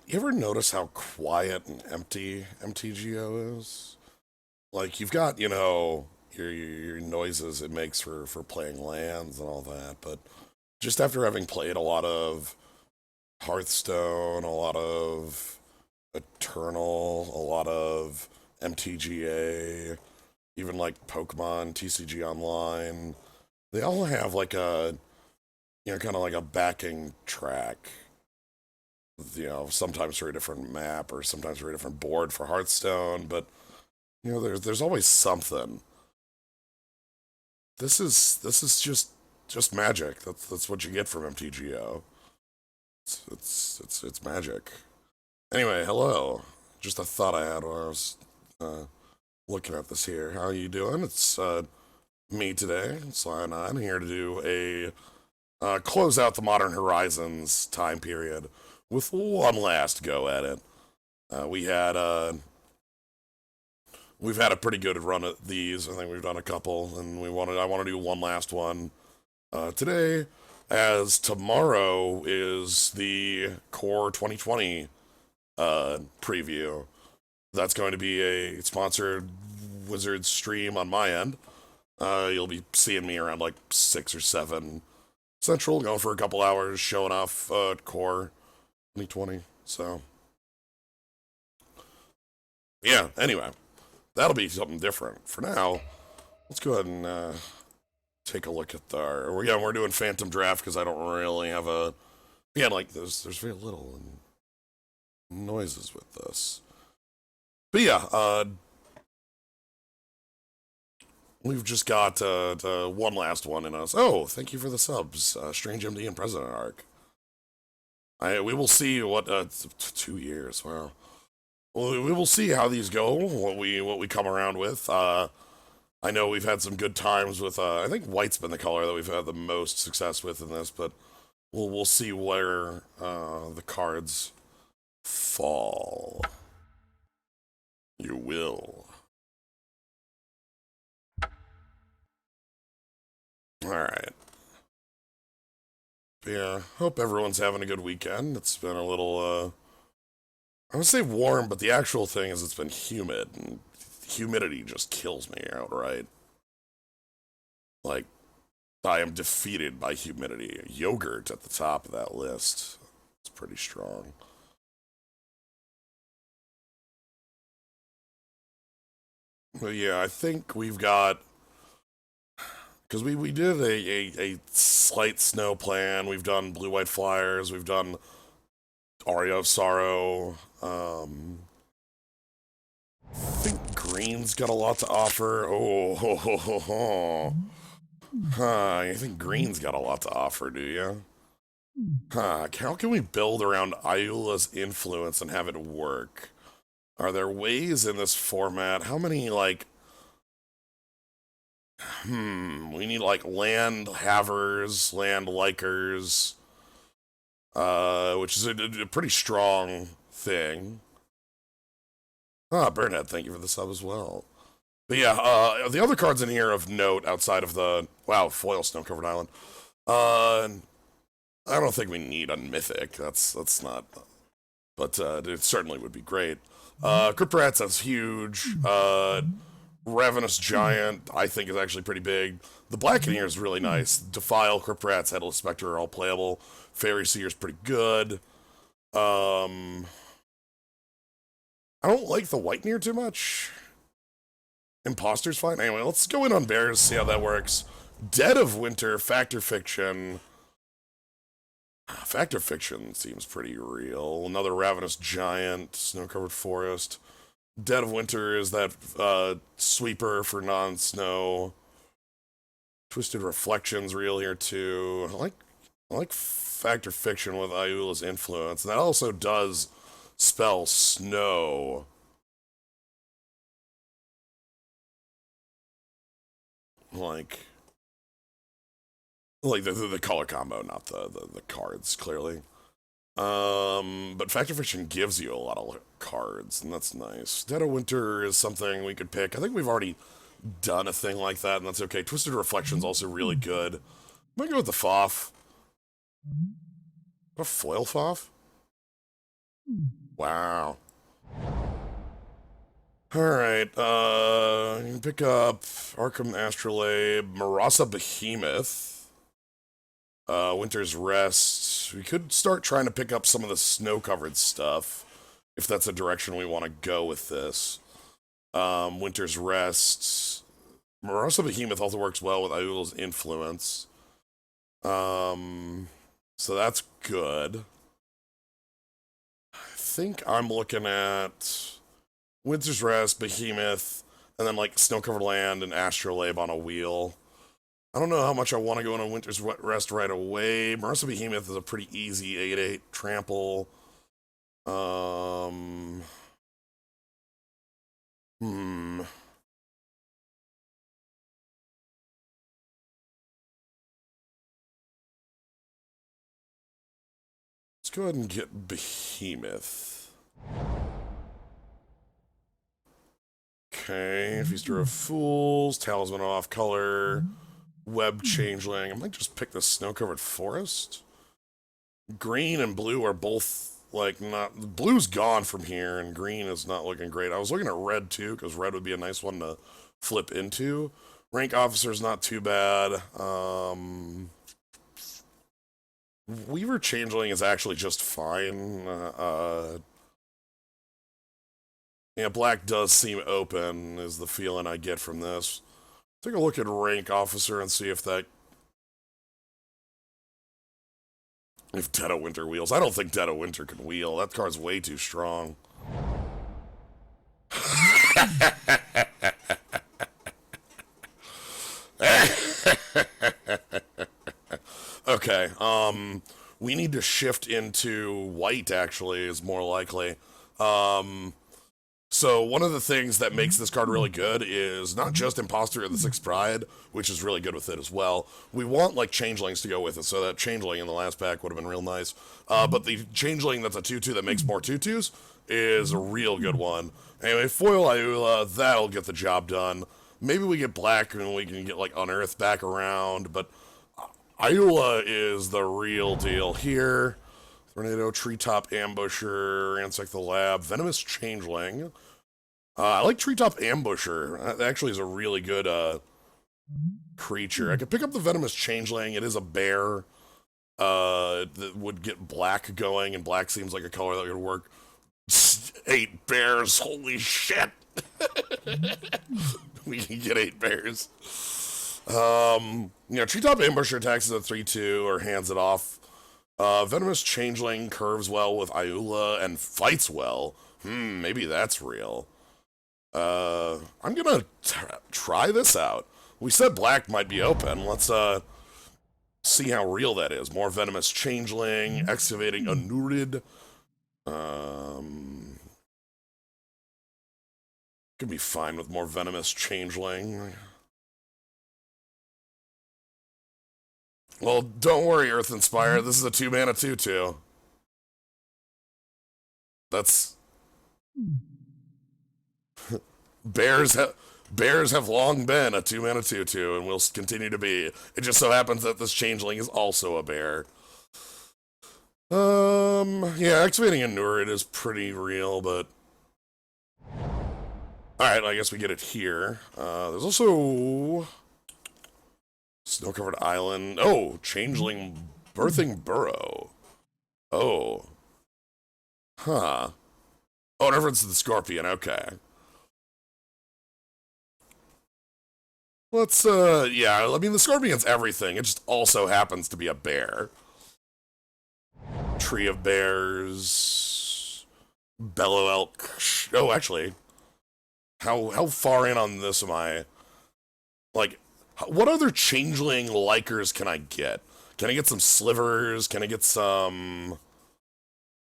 You ever notice how quiet and empty MTGO is? Like you've got, your noises it makes for playing lands and all that, but just after having played a lot of Hearthstone, a lot of Eternal, a lot of MTGA, even like Pokemon, TCG Online, they all have like kind of like a backing track, sometimes for a different map or sometimes for a different board for Hearthstone, but there's always something. This is just magic. That's what you get from MTGO. It's magic. Anyway, hello. Just a thought I had while I was uh, looking at this here. How are you doing? It's me today, Cyanide, here to do a close out the Modern Horizons time period with one last go at it. We had we've had a pretty good run at these. I think we've done a couple, and I want to do one last one today, as tomorrow is the Core 2020 preview. That's going to be a sponsored Wizards stream on my end. You'll be seeing me around like 6 or 7 Central, going for a couple hours, showing off Core 2020. So yeah. Anyway, that'll be something different. For now, let's go ahead and take a look at we're doing Phantom Draft because I don't really have a like there's very little noises with this. But yeah, we've just got one last one in us. Oh, thank you for the subs, Strange MD and President Arc. We will see what 2 years. Wow. Well, we will see how these go. What we come around with. I know we've had some good times with. I think white's been the color that we've had the most success with in this, but we'll see where the cards fall. You will. All right. Yeah. Hope everyone's having a good weekend. It's been a little. I would say warm, but the actual thing is it's been humid, and humidity just kills me outright. Like, I am defeated by humidity. Yogurt at the top of that list. It's pretty strong. But yeah, I think we've got because we did a slight snow plan. We've done blue white flyers. We've done Aria of Sorrow. I think green's got a lot to offer. Oh, ho, ho, ho, ho. Huh, you think green's got a lot to offer, do you? Huh, how can we build around Ayula's influence and have it work? Are there ways in this format? How many, like, we need, like, land havers, land likers, which is a pretty strong thing. Ah, Burnhead, thank you for the sub as well. But yeah, the other cards in here of note outside of wow, foil snow-covered island. I don't think we need a mythic. That's not, but it certainly would be great. Crypt Rats, that's huge. Ravenous Giant, I think, is actually pretty big. The Black in here is really nice. Defile, Crypt Rats, Headless Spectre are all playable. Fairy Seer's pretty good. I don't like the white near too much. Imposter's fine. Anyway, let's go in on bears, see how that works. Dead of Winter, Factor Fiction. Factor Fiction seems pretty real. Another Ravenous Giant, Snow-Covered Forest. Dead of Winter is that sweeper for non-snow. Twisted Reflections real here too. I like Factor Fiction with Ayula's influence. And that also does spell snow. Like the color combo, not the cards, clearly. But Factor Fiction gives you a lot of cards, and that's nice. Dead of Winter is something we could pick. I think we've already done a thing like that, and that's okay. Twisted Reflection's also really good. Might go with the FOF. A foil foff? Wow. Alright, you can pick up Arkham Astrolabe, Marasa Behemoth, Winter's Rest. We could start trying to pick up some of the snow-covered stuff, if that's a direction we want to go with this. Winter's Rest. Marasa Behemoth also works well with Ayula's influence. So that's good. I think I'm looking at Winter's Rest, Behemoth, and then like Snow-Covered Land and Astrolabe on a wheel. I don't know how much I want to go into Winter's Rest right away. Marasa Behemoth is a pretty easy 8/8 trample. Hmm. Let's go ahead and get Behemoth. Okay, Feaster of Fools, Talisman off color, Web Changeling. I might just pick the Snow-Covered Forest. Green and blue are both, like, not... Blue's gone from here, and green is not looking great. I was looking at red, too, because red would be a nice one to flip into. Rank Officer's not too bad. Weaver Changeling is actually just fine. Yeah, black does seem open, is the feeling I get from this. Take a look at Rank Officer and see if that... If Dead of Winter wheels. I don't think Dead of Winter can wheel. That card's way too strong. Okay, we need to shift into white, actually, is more likely. So one of the things that makes this card really good is not just Imposter of the Sixth Pride, which is really good with it as well. We want, like, Changelings to go with it, so that Changeling in the last pack would have been real nice. But the Changeling that's a 2/2 that makes more 2/2s is a real good one. Anyway, foil Ayula, that'll get the job done. Maybe we get black and we can get, like, Unearth back around, but Ayula is the real deal here. Tornado, Treetop Ambusher, Ransack the Lab, Venomous Changeling. I like Treetop Ambusher. That actually is a really good creature. I could pick up the Venomous Changeling. It is a bear that would get black going, and black seems like a color that would work. 8 bears, holy shit! We can get 8 bears. Treetop Ambusher attacks as a 3/2 or hands it off. Venomous Changeling curves well with Ayula and fights well. Maybe that's real. I'm gonna try this out. We said black might be open. Let's, see how real that is. More Venomous Changeling, Excavating Anurid. Could be fine with more Venomous Changeling. Well, don't worry, Earth Inspire. This is a 2-mana 2/2. That's... Bears have long been a 2-mana 2/2 and will continue to be. It just so happens that this Changeling is also a bear. Yeah, Activating Anurid is pretty real, but... Alright, I guess we get it here. There's also... Snow-Covered Island. Oh, Changeling Birthing Burrow. Oh. Huh. Oh, in reference to the Scorpion, okay. Let's, yeah, I mean, the Scorpion's everything. It just also happens to be a bear. Tree of Bears. Bellow Elk. Oh, actually. How far in on this am I? Like, what other Changeling likers can I get? Can I get some slivers? Can I get some,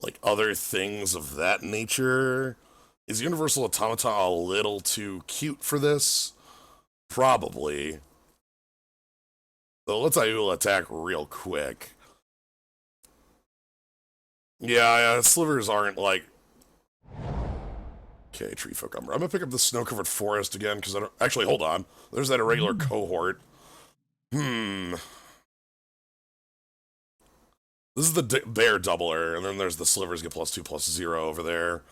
like, other things of that nature? Is Universal Automata a little too cute for this? Probably. So let's Ayula attack real quick. Yeah, slivers aren't, like... Okay, Tree Folk Umber. I'm gonna pick up the Snow-Covered Forest again, because I don't... Actually, hold on. There's that irregular cohort. This is the bear doubler, and then there's the slivers get +2/+0 over there.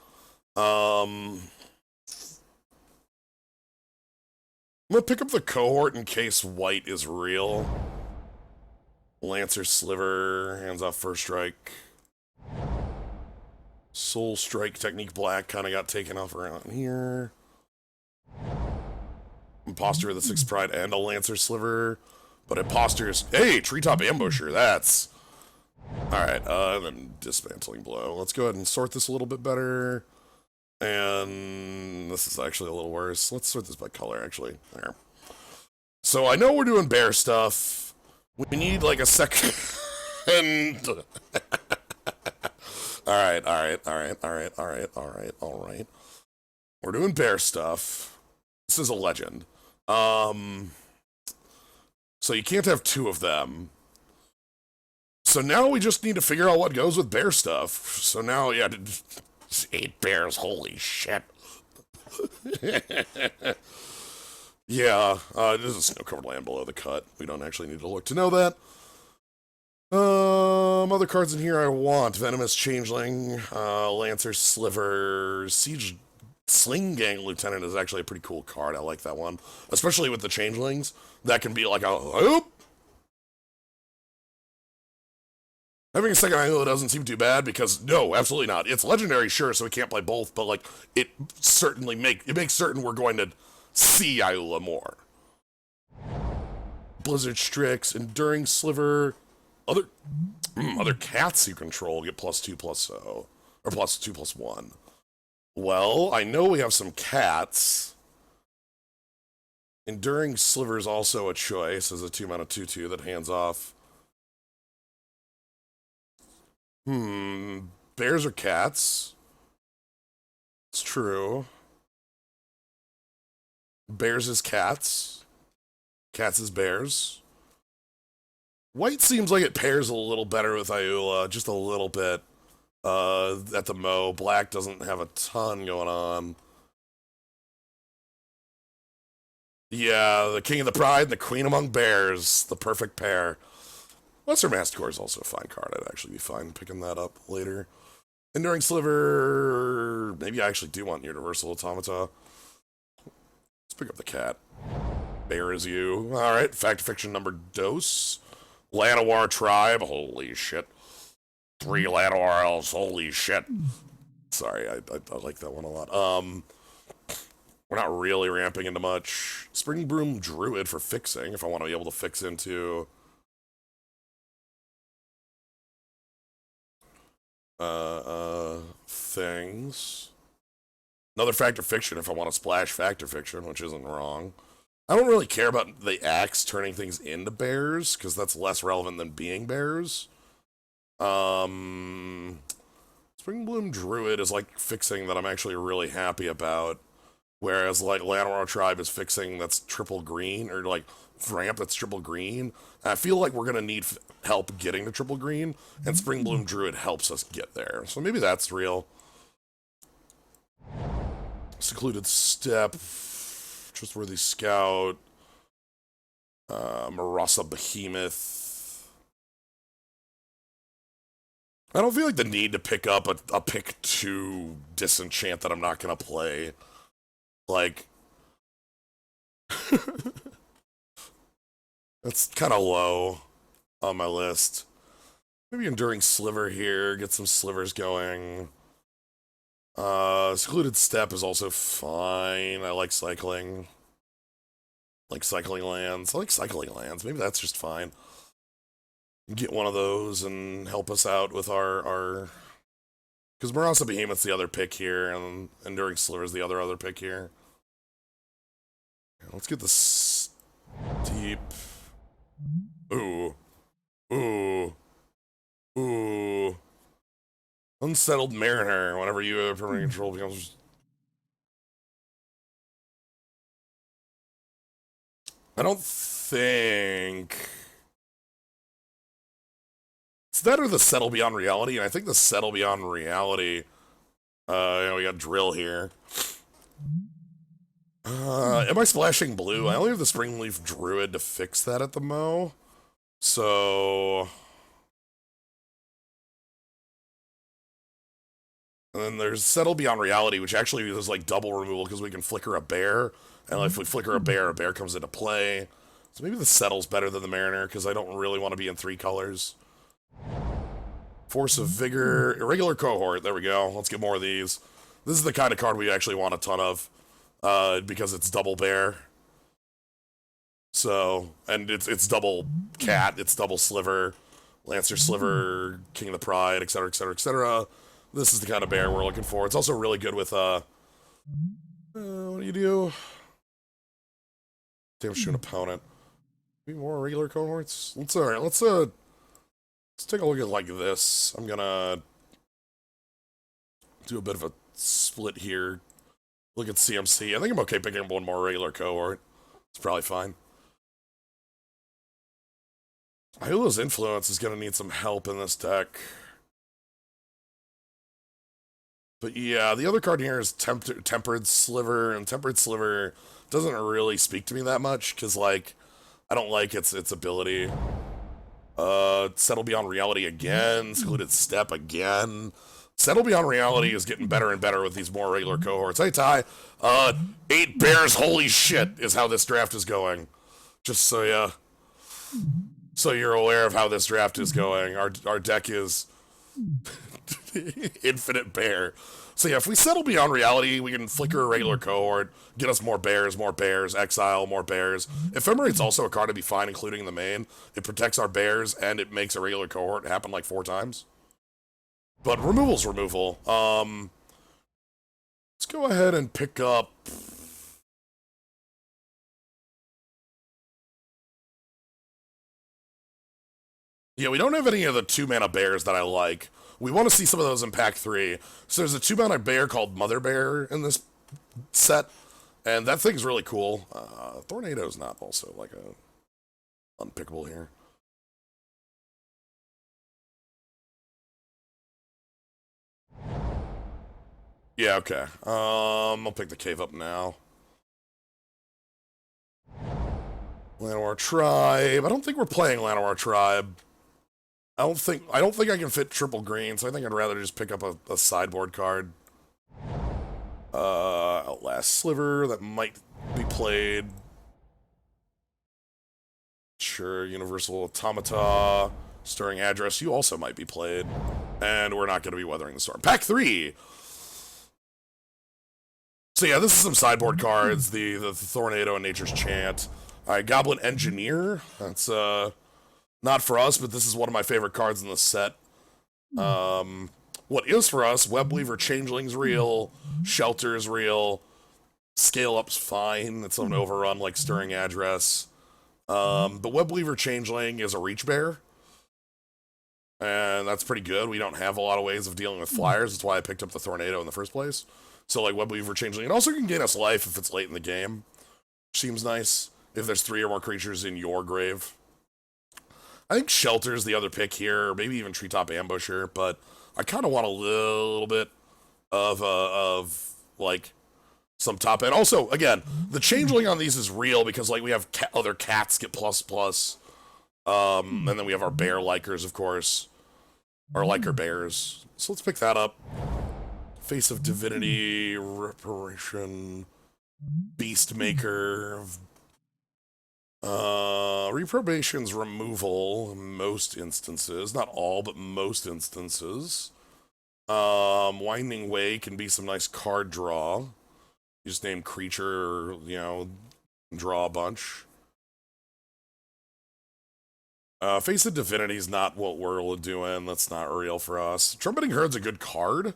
I'm gonna pick up the cohort in case white is real. Lancer sliver, hands off first strike. Soul strike technique black kind of got taken off around here. Imposter with a 6 pride and a Lancer sliver. But Imposter's... Hey, treetop ambusher, that's... Alright, then dismantling blow. Let's go ahead and sort this a little bit better. And this is actually a little worse. Let's sort this by color, actually. There. So I know we're doing bear stuff. We need like a second. Alright. We're doing bear stuff. This is a legend. So you can't have 2 of them. So now we just need to figure out what goes with bear stuff. So now, yeah, 8 bears, holy shit. Yeah, there's a snow-covered land below the cut. We don't actually need to look to know that. Other cards in here I want. Venomous Changeling, Lancer Sliver, Siege Sling Gang Lieutenant is actually a pretty cool card. I like that one. Especially with the Changelings. That can be like a... Oop! Having a second Ayula doesn't seem too bad because, no, absolutely not. It's legendary, sure, so we can't play both, but, like, it certainly makes certain we're going to see Ayula more. Blizzard Strix, Enduring Sliver, other cats you control get +2/+0, or +2/+1. Well, I know we have some cats. Enduring Sliver is also a choice as a 2-mana 2/2 that hands off. Bears or cats? It's true. Bears is cats. Cats is bears. White seems like it pairs a little better with Ayula, just a little bit. At the mo. Black doesn't have a ton going on. Yeah, the King of the Pride and the Queen among Bears. The perfect pair. Lesser Masticore is also a fine card. I'd actually be fine picking that up later. Enduring Sliver... Maybe I actually do want Universal Automata. Let's pick up the cat. Bear is you. Alright, Fact or Fiction number dose. Llanowar Tribe. Holy shit. 3 Llanowar elves. Holy shit. Sorry, I like that one a lot. We're not really ramping into much. Spring Broom Druid for fixing, if I want to be able to fix into... things. Another Fact or Fiction if I want to splash Fact or Fiction, which isn't wrong. I don't really care about the axe turning things into bears, because that's less relevant than being bears. Spring Bloom Druid is like fixing that I'm actually really happy about. Whereas like Llanowar Tribe is fixing that's triple green, or like ramp that's triple green. I feel like we're gonna need help getting to triple green, and Spring Bloom Druid helps us get there. So maybe that's real. Secluded Step, Trustworthy Scout, Marasa Behemoth. I don't feel like the need to pick up a pick 2 disenchant that I'm not gonna play. Like, that's kind of low on my list. Maybe Enduring Sliver here, get some slivers going. Secluded Step is also fine. I like cycling. Like cycling lands. I like cycling lands. Maybe that's just fine. Get one of those and help us out with our... Because Marasa Behemoth's the other pick here, and Enduring Sliver is the other pick here. Let's get this deep. Ooh. Ooh. Ooh. Unsettled Mariner. Whenever you have permanent control becomes... I don't think... It's that or the Settle Beyond Reality, and I think the Settle Beyond Reality... we got Drill here. Am I splashing blue? I only have the Springleaf Druid to fix that at the mo. So... And then there's Settle Beyond Reality, which actually is like double removal because we can flicker a bear. And if we flicker a bear comes into play. So maybe the Settle's better than the Mariner because I don't really want to be in 3 colors. Force of Vigor, Irregular Cohort. There we go. Let's get more of these. This is the kind of card we actually want a ton of because it's double bear. So, and it's double cat, it's double sliver, Lancer Sliver, King of the Pride, etc., etc., etc. This is the kind of bear we're looking for. It's also really good with, what do you do? Damage to an opponent. Maybe more regular cohorts? Let's take a look at like this. I'm gonna do a bit of a split here. Look at CMC. I think I'm okay picking up one more regular cohort. It's probably fine. Hyula's Influence is going to need some help in this deck. But yeah, the other card here is Tempered Sliver, and Tempered Sliver doesn't really speak to me that much, because, like, I don't like its ability. Settle Beyond Reality again, Secluded Step again. Settle Beyond Reality is getting better and better with these more regular cohorts. Hey, Ty, 8 bears, holy shit, is how this draft is going. Just so, yeah. So you're aware of how this draft is going. Our deck is infinite bear. So yeah, if we Settle Beyond Reality, we can flicker a regular cohort, get us more bears, exile, more bears. Ephemerate's also a card to be fine, including the main. It protects our bears, and it makes a regular cohort happen like 4 times. But removal's removal. Let's go ahead and pick up... Yeah, we don't have any of the 2-mana bears that I like. We want to see some of those in pack 3. So there's a 2-mana bear called Mother Bear in this set, and that thing's really cool. Tornado's not also like a unpickable here. Yeah, okay. I'll pick the cave up now. Llanowar Tribe. I don't think we're playing Llanowar Tribe. I don't think I can fit triple green, so I think I'd rather just pick up a sideboard card. Outlast Sliver, that might be played. Sure, Universal Automata, Stirring Address, you also might be played. And we're not going to be Weathering the Storm. Pack 3! So yeah, this is some sideboard cards, the Tornado and Nature's Chant. Alright, Goblin Engineer, that's, not for us, but this is one of my favorite cards in the set. What is for us, Webweaver Changeling's real, Shelter's real, Scale Up's fine, it's an overrun like Stirring Address. But Webweaver Changeling is a reach bear, and that's pretty good. We don't have a lot of ways of dealing with flyers, that's why I picked up the Tornado in the first place. So like Webweaver Changeling, it also can gain us life if it's late in the game, which seems nice, if there's 3 or more creatures in your grave. I think Shelter's the other pick here, or maybe even Treetop Ambusher, but I kind of want a little bit of like, some top end. Also, again, the Changeling on these is real because, like, we have other cats get ++. And then we have our bear likers, of course. Our liker bears. So let's pick that up. Face of Divinity, Reparation, Beastmaker, Reprobation's removal in most instances. Not all, but most instances. Winding Way can be some nice card draw. You just name creature, or, you know, draw a bunch. Face of Divinity is not what we're doing. That's not real for us. Trumpeting Herde's a good card.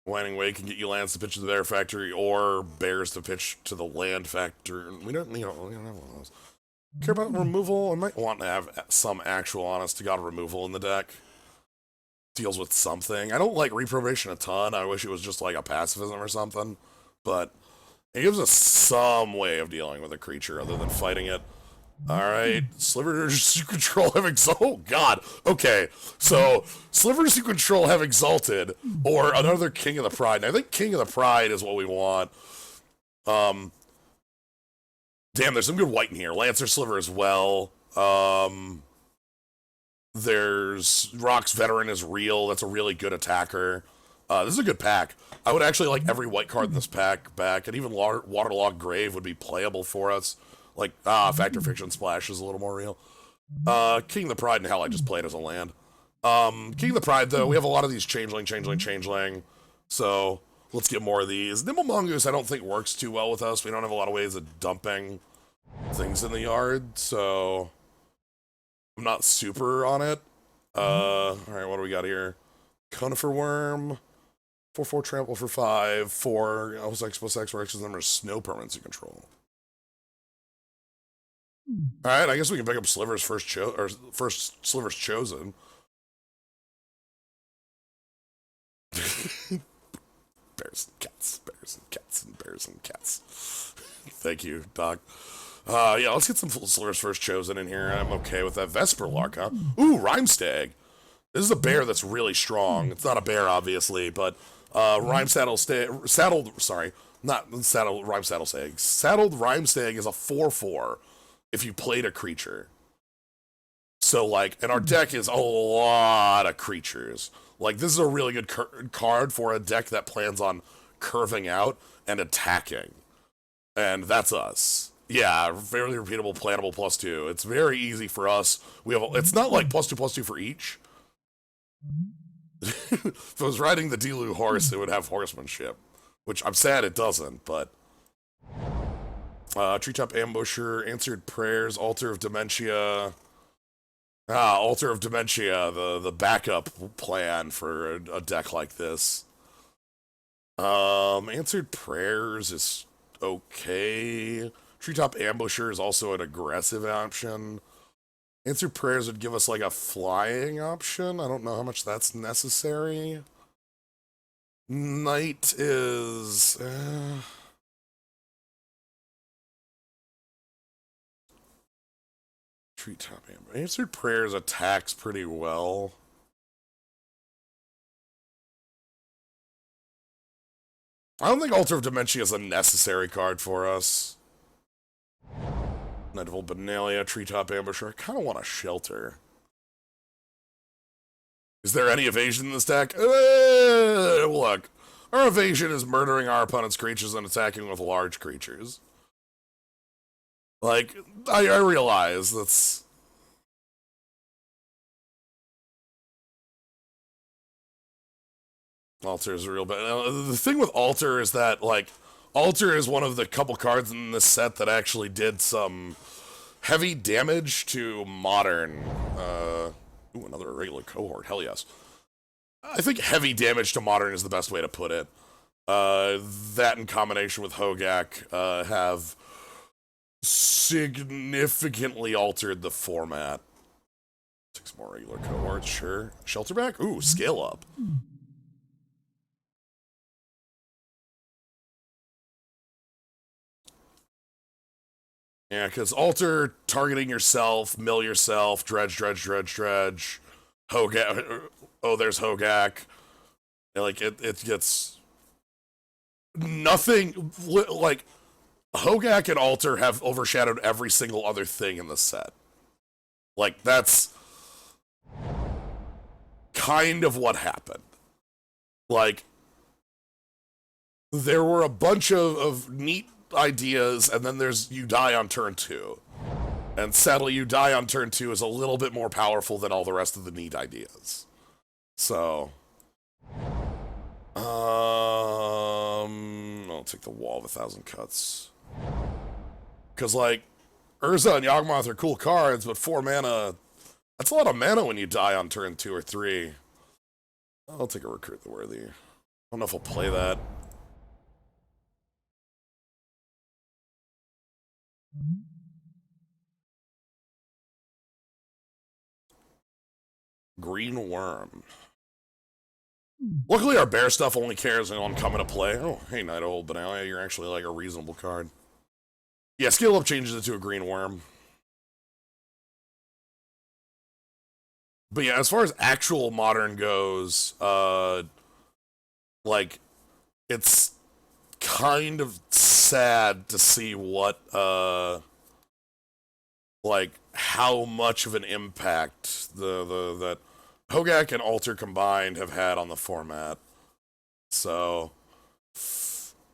Winding Way can get you lands to pitch to the Bear Factory, or bears to pitch to the Land Factory. We don't have one of those. Care about removal? I might want to have some actual honest-to-God removal in the deck. Deals with something. I don't like Reprobation a ton. I wish it was just like a pacifism or something. But it gives us some way of dealing with a creature other than fighting it. Alright, Slivers you control have exalted. Oh, God. Okay, so Slivers you control have exalted, or another King of the Pride. And I think King of the Pride is what we want. Damn, there's some good white in here. Lancer Sliver as well. There's Rock's Veteran is real. That's a really good attacker. This is a good pack. I would actually like every white card in this pack back, and even Waterlogged Grave would be playable for us. Like, Factor Fiction Splash is a little more real. King of the Pride and Hell I just played as a land. King of the Pride, though, we have a lot of these Changeling. So, let's get more of these. Nimble Mongoose I don't think works too well with us. We don't have a lot of ways of dumping things in the yard, so I'm not super on it. Alright, what do we got here? Conifer Worm, 4/4 trample for 5, 4 +X for X's number, no permanency control. Alright, I guess we can pick up Sliver's first Sliver's Chosen. Bears and cats. Thank you, Doc. Yeah, let's get some Sliver's first Chosen in here. I'm okay with that. Vesper Lark, huh? Ooh, Rhymestag. This is a bear that's really strong. It's not a bear, obviously, but Saddled Rhymestag is a 4/4 if you played a creature. So, like, and our deck is a lot of creatures. Like, this is a really good card for a deck that plans on curving out and attacking. And that's us. Yeah, fairly repeatable, plannable +2. It's very easy for us. It's not like +2/+2 for each. If I was riding the Delu horse, it would have horsemanship. Which I'm sad it doesn't, but... Treetop Ambusher, Answered Prayers, Altar of Dementia... Altar of Dementia, the backup plan for a deck like this. Answered Prayers is okay. Treetop Ambusher is also an aggressive option. Answered Prayers would give us like a flying option. I don't know how much that's necessary. Knight is... Treetop Amber. Answered Prayers attacks pretty well. I don't think Altar of Dementia is a necessary card for us. Knight of Old Benalia, Treetop Ambusher. I kind of want a shelter. Is there any evasion in this deck? Look, our evasion is murdering our opponent's creatures and attacking with large creatures. Like, I realize that's... Altar is a real bad... The thing with Altar is that, like, Altar is one of the couple cards in this set that actually did some heavy damage to Modern. Ooh, another irregular cohort. Hell yes. I think heavy damage to Modern is the best way to put it. That in combination with Hogak have significantly altered the format. 6 more regular cohorts, sure. Shelterback? Ooh, scale up. Yeah, because Alter, targeting yourself, mill yourself, dredge. Hogak. Oh, there's Hogak. Like, it gets... Nothing... Like, Hogak and Alter have overshadowed every single other thing in the set. Like, that's kind of what happened. Like, there were a bunch of neat ideas, and then there's you die on turn 2. And sadly, you die on turn 2 is a little bit more powerful than all the rest of the neat ideas. So... I'll take the Wall of 1,000 Cuts. Because, like, Urza and Yawgmoth are cool cards, but 4 mana... That's a lot of mana when you die on turn 2 or 3. I'll take a Recruit the Worthy. I don't know if I'll play that. Green Worm. Luckily, our bear stuff only cares on coming to play. Oh, hey, Knight of Old Benalia, you're actually like a reasonable card. Yeah, Scale Up changes it to a Green Worm. But yeah, as far as actual Modern goes, like, it's kind of sad to see what, like, how much of an impact that Hogak and Alter combined have had on the format. So,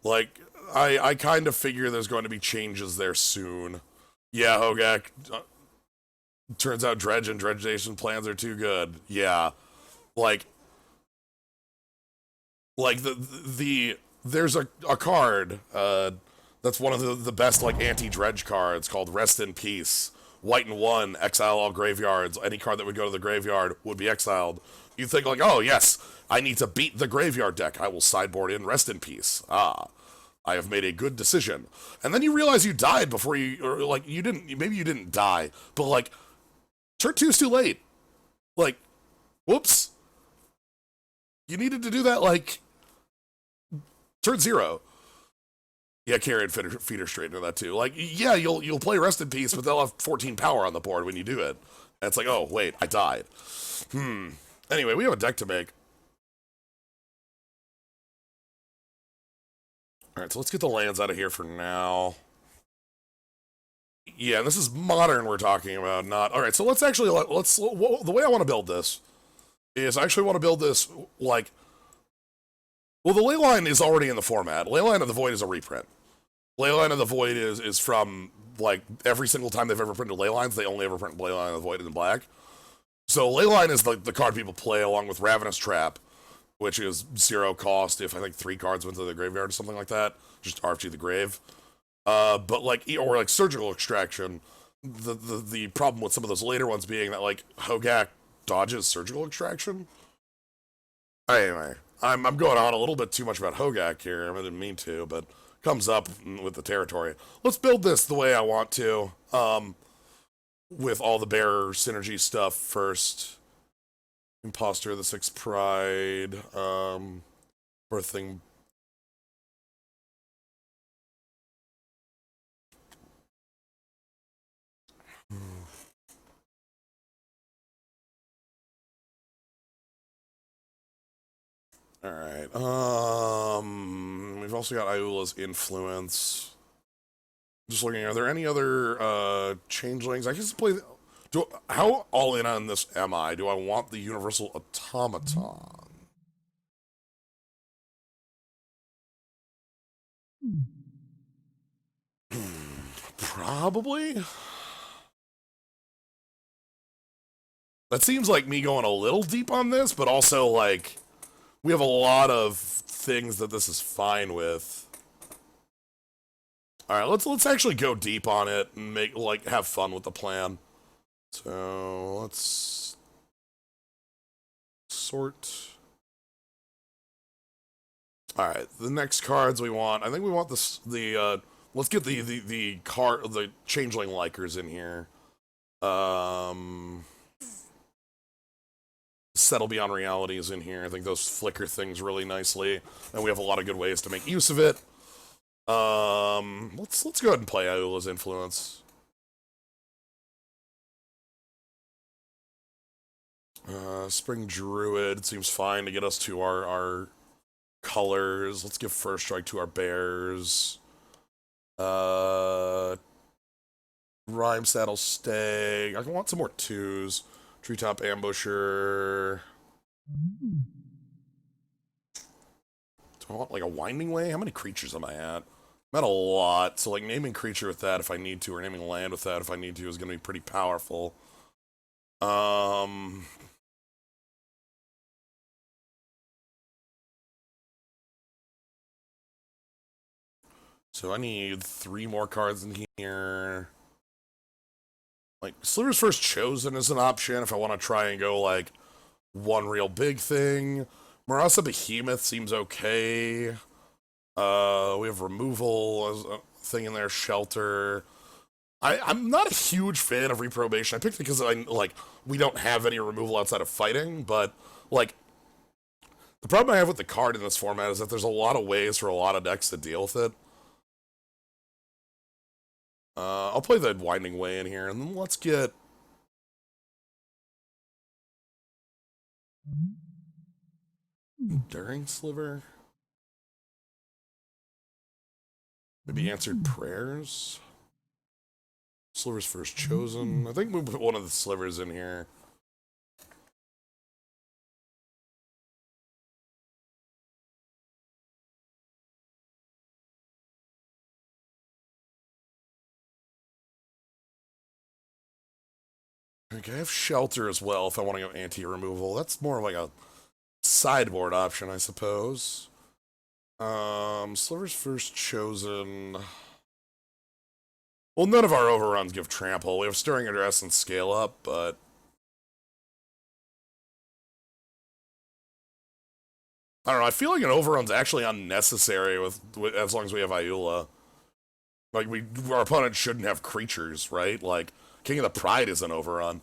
like, I kind of figure there's going to be changes there soon. Yeah, Hogak. Turns out Dredge and Dredge Nation plans are too good. Yeah, like, the there's a card that's one of the best like anti-dredge cards called Rest in Peace. White and 1, exile all graveyards. Any card that would go to the graveyard would be exiled. You think like, oh yes, I need to beat the graveyard deck. I will sideboard in Rest in Peace. Ah, I have made a good decision. And then you realize you died before you, or like you didn't. Maybe you didn't die, but like turn 2's too late. Like, whoops. You needed to do that like turn 0. Yeah, carry and feeder straight into that too. Like, yeah, you'll play Rest in Peace, but they'll have 14 power on the board when you do it. And it's like, oh wait, I died. Anyway, we have a deck to make. All right, so let's get the lands out of here for now. Yeah, this is modern we're talking about, not... All right, so let's actually... the way I want to build this is I actually want to build this, like... Well, the Leyline is already in the format. Leyline of the Void is a reprint. Leyline of the Void is from, like, every single time they've ever printed Leylines, they only ever print Leyline of the Void in black. So Leyline is the card people play along with Ravenous Trap, which is 0 cost if I think 3 cards went to the graveyard or something like that. Just RFG the grave. But like, or like Surgical Extraction, the problem with some of those later ones being that like Hogak dodges Surgical Extraction. Anyway, I'm going on a little bit too much about Hogak here. I didn't mean to, but comes up with the territory. Let's build this the way I want to, with all the bearer synergy stuff first. Imposter of the Sixth Pride, birthing. Alright, we've also got Iula's Influence. Just looking, are there any other, changelings? I can just play... how all in on this am I? Do I want the Universal Automaton? Probably? That seems like me going a little deep on this, but also, like, we have a lot of things that this is fine with. Alright, let's actually go deep on it and make, like, have fun with the plan. So, let's sort. Alright, the next cards we want, I think we want this, let's get the Changeling Likers in here. Settle Beyond Reality is in here. I think those flicker things really nicely, and we have a lot of good ways to make use of it. Let's go ahead and play Iula's Influence. Spring Druid seems fine to get us to our colors. Let's give First Strike to our bears. Rhyme Saddle Stag. I want some more 2s. Treetop Ambusher. Do I want like a Winding Way? How many creatures am I at? I'm at a lot, so like naming creature with that if I need to, or naming land with that if I need to is gonna be pretty powerful. So I need 3 more cards in here. Like, Sliver's First Chosen is an option if I want to try and go, like, one real big thing. Murasa Behemoth seems okay. We have Removal as a thing in there, Shelter. I'm not a huge fan of Reprobation. I picked it because, we don't have any removal outside of fighting, but, like, the problem I have with the card in this format is that there's a lot of ways for a lot of decks to deal with it. I'll play the Winding Way in here, and then let's get... Enduring Sliver? Maybe Answered Prayers? Sliver's First Chosen. I think we put one of the slivers in here. Okay, I have Shelter as well if I want to go anti-removal. That's more like a sideboard option, I suppose. Sliver's First Chosen. Well, none of our overruns give trample. We have Stirring Address and Scale Up, but I don't know. I feel like an overrun's actually unnecessary with as long as we have Ayula. Like our opponent shouldn't have creatures, right? Like King of the Pride is an overrun.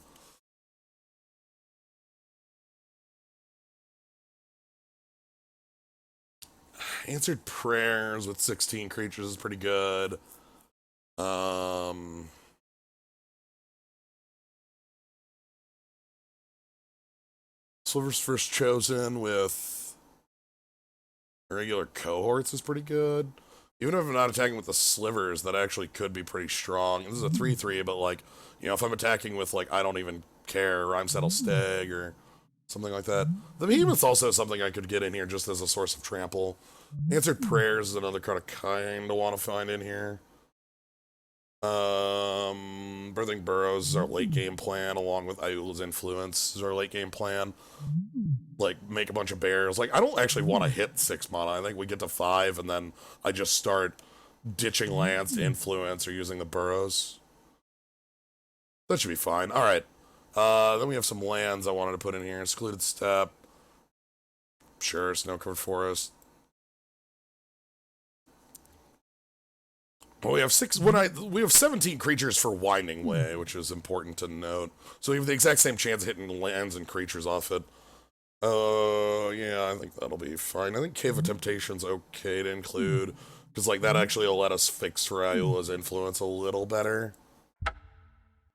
Answered Prayers with 16 creatures is pretty good. Sliver's First Chosen with regular cohorts is pretty good. Even if I'm not attacking with the slivers, that actually could be pretty strong. This is a 3/3, but like, you know, if I'm attacking with like I don't even care, Rhyme Settle Stag or something like that. The Behemoth's also something I could get in here just as a source of trample. Answered Prayers is another card I kind of want to find in here. Birthing Burrows is our late game plan, along with Ayula's Influence is our late game plan. Like, make a bunch of bears. Like, I don't actually want to hit 6 mana. I think we get to 5, and then I just start ditching lands to influence or using the burrows. That should be fine. Alright. Then we have some lands I wanted to put in here. Secluded Steppe. Sure, Snow-Covered Forest. Well, we have 17 creatures for Winding Way, which is important to note. So we have the exact same chance of hitting lands and creatures off it. Yeah, I think that'll be fine. I think Cave of Temptation's okay to include, because like that actually will let us fix Ayula's Influence a little better.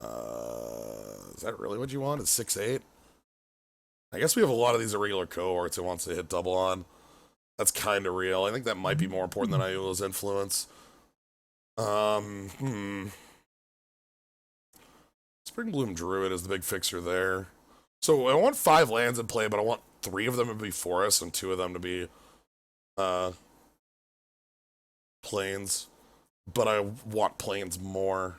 Is that really what you want? It's 6/8? I guess we have a lot of these irregular cohorts it wants to hit double on. That's kind of real. I think that might be more important than Ayula's Influence. Springbloom Druid is the big fixer there. So I want 5 lands in play, but I want 3 of them to be forests and 2 of them to be plains. But I want plains more.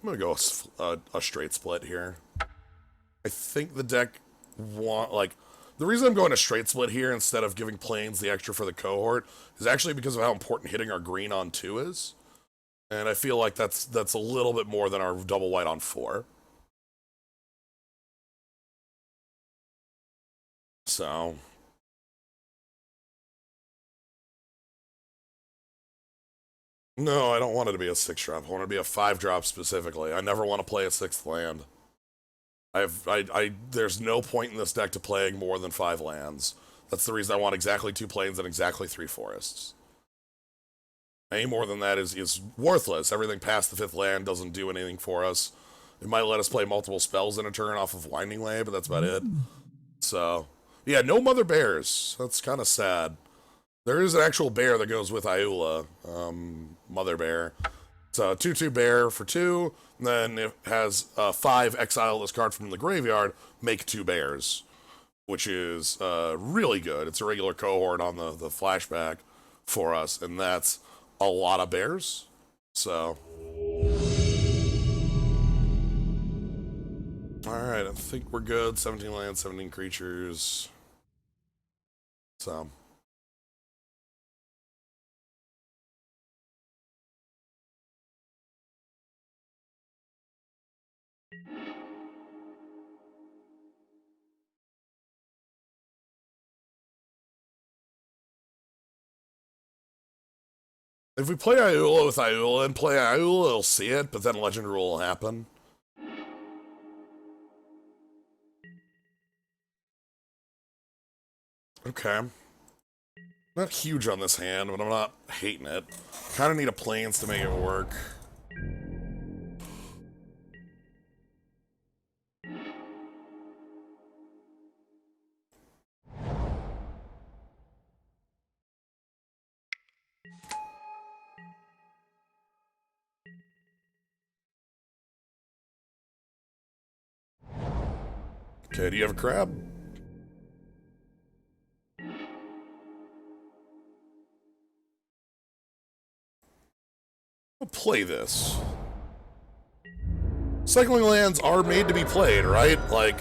I'm gonna go a straight split here. I think the deck the reason I'm going a straight split here instead of giving plains the extra for the cohort is actually because of how important hitting our green on 2 is. And I feel like that's a little bit more than our double white on 4. So no, I don't want it to be a 6-drop. I want it to be a 5-drop specifically. I never want to play a 6th land. There's no point in this deck to playing more than 5 lands. That's the reason I want exactly 2 plains and exactly 3 forests. Any more than that is worthless. Everything past the 5th land doesn't do anything for us. It might let us play multiple spells in a turn off of Winding Way, but that's about it. So, yeah, no Mother Bears. That's kind of sad. There is an actual bear that goes with Ayula, Mother Bear. It's a 2/2 bear for 2, and then it has 5 exile this card from the graveyard, make 2 bears, which is really good. It's a regular cohort on the flashback for us, and that's a lot of bears. So, alright, I think we're good. 17 lands, 17 creatures. So, if we play Ayula with Ayula and play Ayula, it'll see it, but then Legend Rule will happen. Okay. Not huge on this hand, but I'm not hating it. Kind of need a plains to make it work. Okay, do you have a crab? I'll play this. Cycling lands are made to be played, right? Like,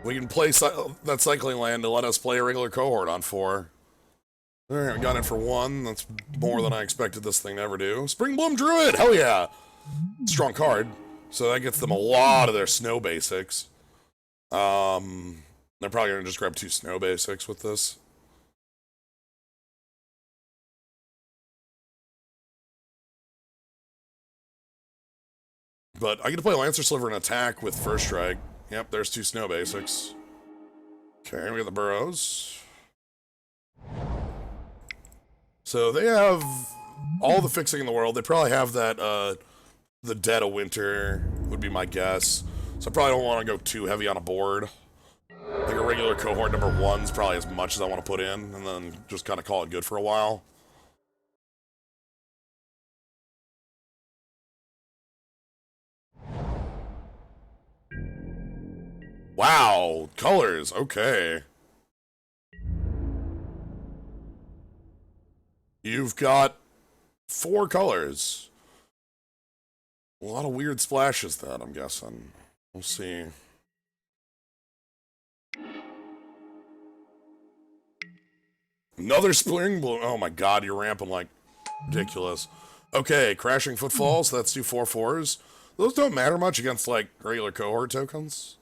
we can play that cycling land to let us play a regular cohort on 4. Alright, we got it for 1. That's more than I expected this thing to ever do. Springbloom Druid! Hell yeah! Strong card. So that gets them a lot of their snow basics. They're probably gonna just grab 2 snow basics with this. But I get to play Lancer Sliver and attack with First Strike. Yep, there's 2 snow basics. Okay, we got the burrows. So they have all the fixing in the world. They probably have that, the Dead of Winter would be my guess. So I probably don't want to go too heavy on a board. I think a regular cohort number 1's probably as much as I want to put in, and then just kind of call it good for a while. Wow, colors, okay. You've got 4 colors. A lot of weird splashes then, I'm guessing. We'll see. Another Spring Bloom. Oh my god, you're ramping like ridiculous. Okay, Crashing Footfalls, that's 2 4/4s. Those don't matter much against, like, regular cohort tokens.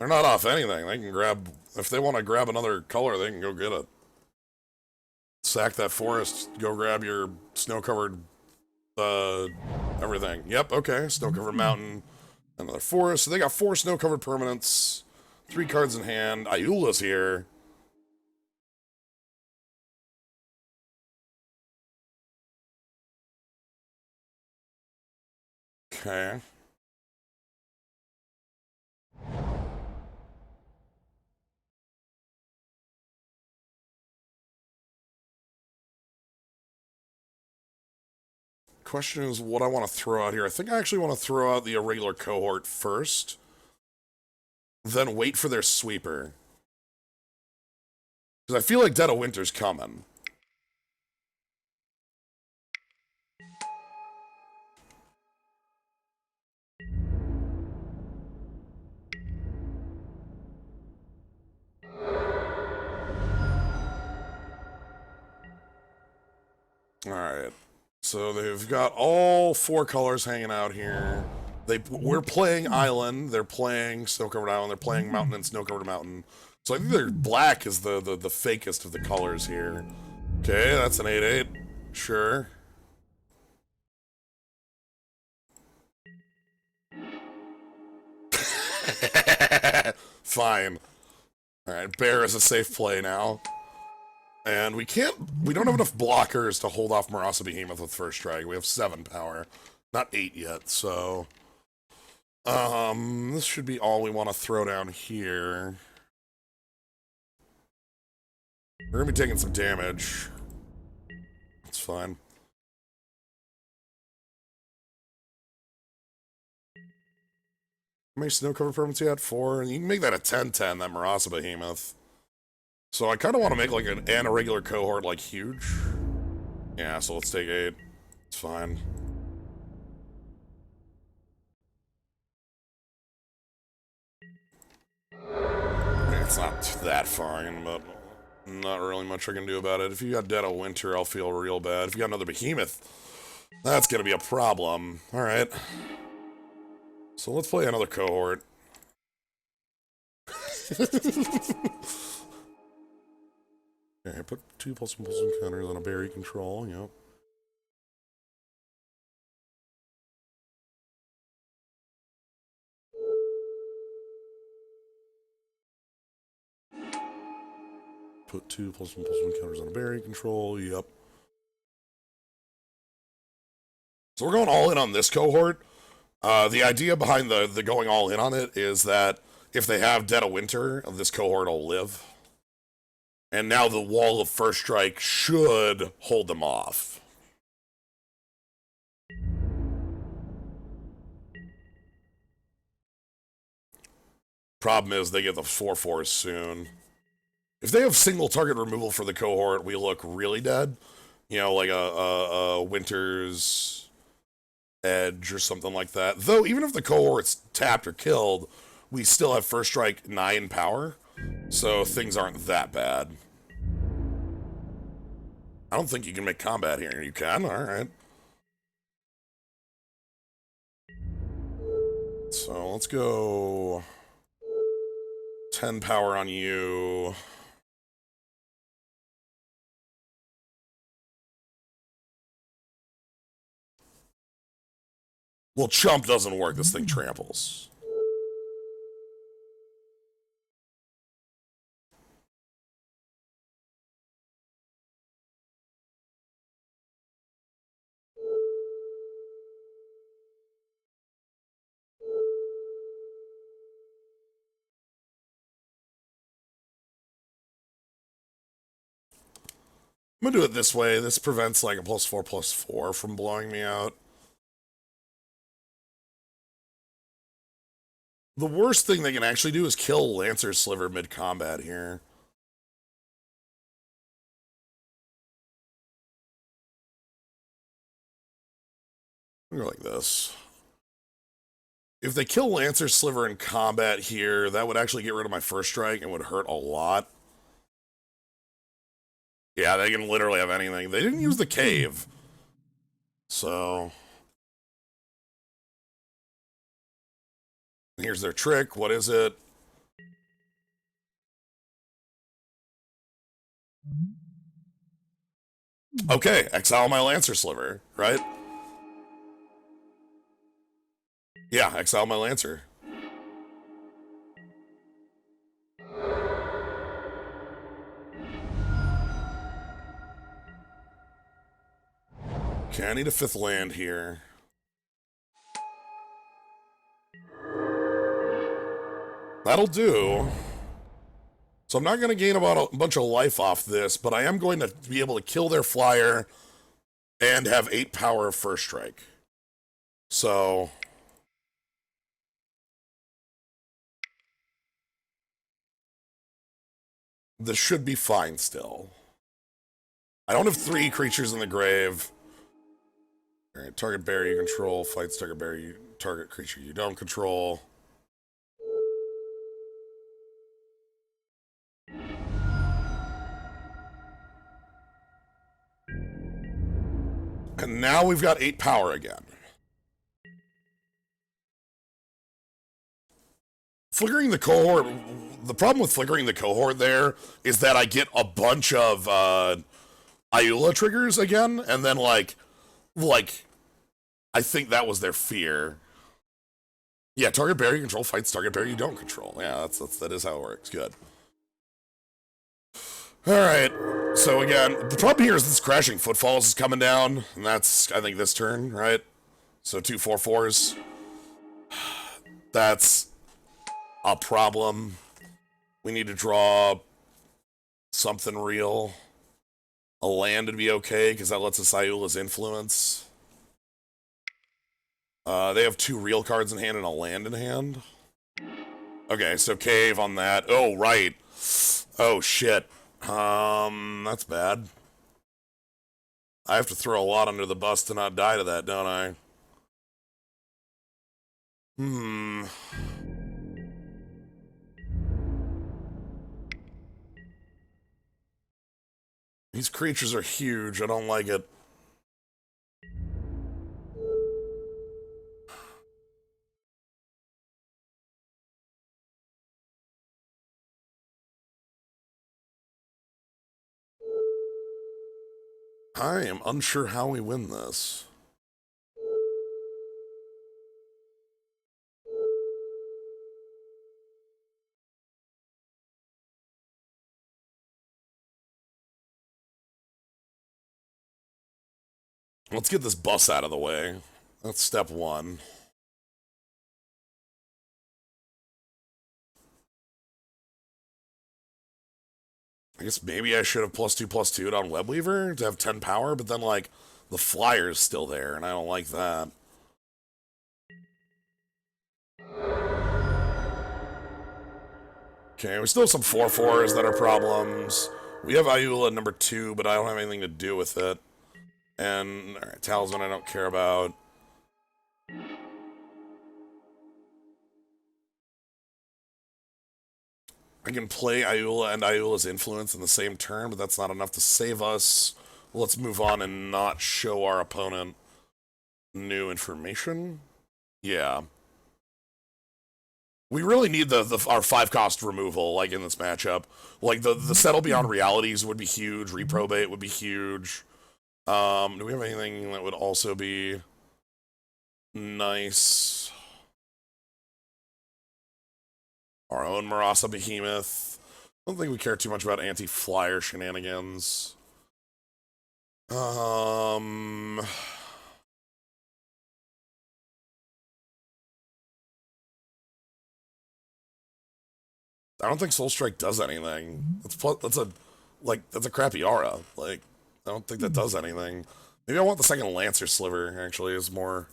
They're not off anything. They can grab, if they want to grab another color, they can go get it. Sack that forest, go grab your snow-covered, everything. Yep, okay, snow-covered mountain, another forest. So they got 4 snow-covered permanents, 3 cards in hand. Ayula's here. Okay. Question is what I want to throw out here. I think I actually want to throw out the irregular cohort first, then wait for their sweeper. Because I feel like Dead of Winter's coming. Alright. So they've got all 4 colors hanging out here. We're playing Island, they're playing Snow-Covered Island, they're playing Mountain and Snow-Covered Mountain. So I think their black is the fakest of the colors here. Okay, that's an 8/8. Sure. Fine. Alright, Bear is a safe play now. And we don't have enough blockers to hold off Marasa Behemoth with First Strike. We have 7 power. Not 8 yet, so... this should be all we want to throw down here. We're gonna be taking some damage. That's fine. How many snow cover permits you had? 4? And you can make that a 10/10, that Marasa Behemoth. So I kind of want to make like an irregular cohort like huge. Yeah, so let's take 8. It's fine. It's not that fine, but not really much I can do about it. If you got Dead of Winter, I'll feel real bad. If you got another Behemoth, that's gonna be a problem. Alright. So let's play another cohort. Okay, put 2 +1/+1 counters on a berry control, yep. Put 2 +1/+1 counters on a berry control, yep. So we're going all in on this cohort. The idea behind the going all in on it is that if they have Dead of Winter, this cohort will live. And now the wall of First Strike should hold them off. Problem is they get the 4/4s soon. If they have single target removal for the cohort, we look really dead. You know, like a Winter's Edge or something like that. Though, even if the cohort's tapped or killed, we still have First Strike 9 power. So things aren't that bad. I don't think you can make combat here. You can? Alright. So let's go 10 power on you. Well, chump doesn't work. This thing tramples. I'm gonna do it this way. This prevents like a +4/+4 from blowing me out. The worst thing they can actually do is kill Lancer's Sliver mid-combat here. I'll go like this. If they kill Lancer's Sliver in combat here, that would actually get rid of my First Strike and would hurt a lot. Yeah, they can literally have anything. They didn't use the cave. So... here's their trick. What is it? Okay, exile my Lancer Sliver, right? Yeah, exile my Lancer. Okay, I need a 5th land here. That'll do. So I'm not going to gain about a bunch of life off this, but I am going to be able to kill their flyer and have 8 power of First Strike. So... this should be fine still. I don't have 3 creatures in the grave. Alright, target bear you control, fights target bear you, target creature you don't control. And now we've got 8 power again. Flickering the cohort, the problem with flickering the cohort there is that I get a bunch of Ayula triggers again, and then like, I think that was their fear. Yeah, target bear you control fights target bear you don't control. Yeah, that is how it works. Good. Alright, so again, the problem here is this Crashing Footfalls is coming down, and that's, I think, this turn, right? So 2 4/4s. That's a problem. We need to draw something real. A land would be okay, because that lets us Ayula's Influence. They have 2 real cards in hand and a land in hand. Okay, so cave on that. Oh, right. Oh, shit. That's bad. I have to throw a lot under the bus to not die to that, don't I? These creatures are huge. I don't like it. I am unsure how we win this. Let's get this bus out of the way. That's step 1. I guess maybe I should have +2/+2 on Webweaver to have 10 power, but then, like, the flyer's still there, and I don't like that. Okay, we still have some 4/4s that are problems. We have Ayula number 2, but I don't have anything to do with it. And all right, Talisman I don't care about. I can play Ayula and Ayula's influence in the same turn, but that's not enough to save us. Let's move on and not show our opponent new information. Yeah. We really need our 5-cost removal, like, in this matchup. Like, the Settle Beyond Realities would be huge. Reprobate would be huge. Do we have anything that would also be nice? Our own Marasa Behemoth. I don't think we care too much about anti-flyer shenanigans. I don't think Soul Strike does anything. That's a crappy aura. Like, I don't think that does anything. Maybe I want the second Lancer Sliver, actually, is more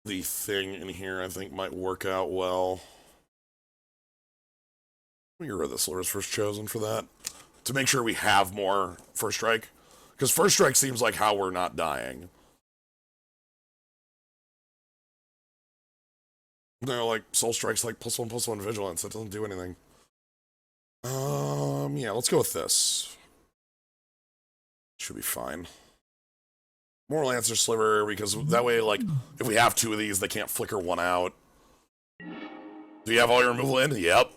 the thing in here I think might work out well. Let me get rid of the Slivers First Chosen for that. To make sure we have more First Strike. Because First Strike seems like how we're not dying. No, like, Soul Strike's like +1/+1 Vigilance. That doesn't do anything. Yeah, let's go with this. Should be fine. More Lancer Sliver, because that way, like, if we have 2 of these, they can't flicker 1 out. Do you have all your removal in? Yep.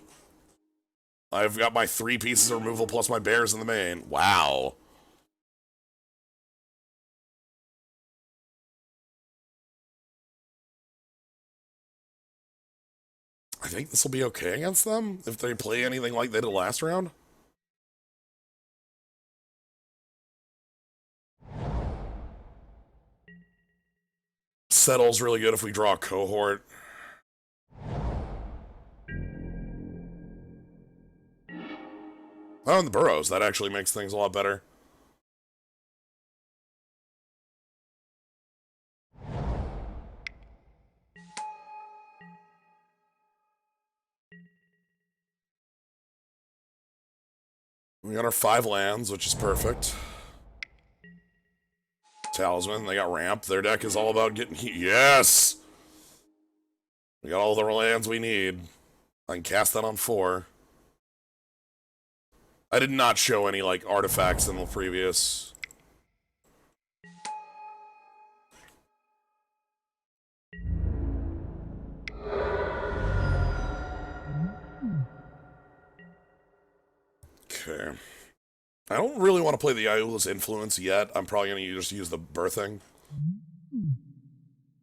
I've got my 3 pieces of removal plus my bears in the main. Wow. I think this will be okay against them if they play anything like they did last round. Settle's really good if we draw a cohort. Oh, and the Burrows. That actually makes things a lot better. We got our 5 lands, which is perfect. Talisman, they got ramp. Their deck is all about getting heat. Yes! We got all the lands we need. I can cast that on 4. I did not show any, like, artifacts in the previous. Okay. I don't really want to play the Ayula's Influence yet. I'm probably going to just use the Birthing.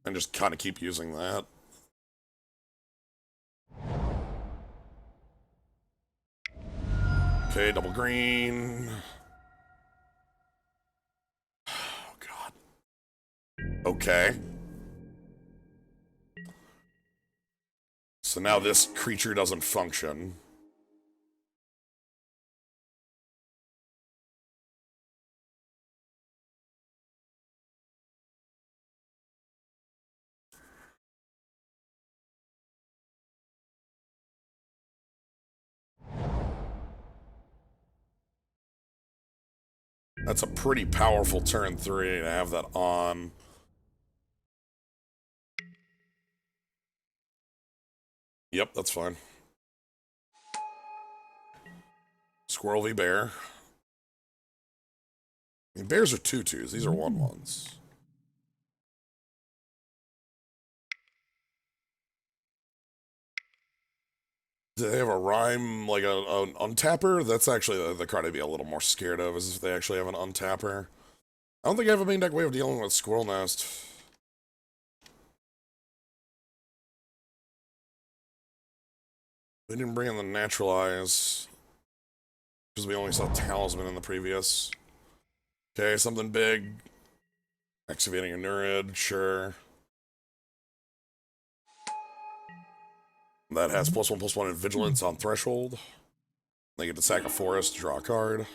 And just kind of keep using that. Okay, double green. Oh, God. Okay. So now this creature doesn't function. That's a pretty powerful turn 3 to have that on. Yep, that's fine. Squirrel v Bear. I mean, bears are 2/2s. These are 1/1s. Do they have a rhyme, like an untapper? That's actually the card I'd be a little more scared of, is if they actually have an untapper. I don't think I have a main deck way of dealing with Squirrel Nest. We didn't bring in the Naturalize, because we only saw Talisman in the previous. Okay, something big. Excavating a Nurid, sure. That has +1/+1 in Vigilance on Threshold. They get to sack a forest, draw a card.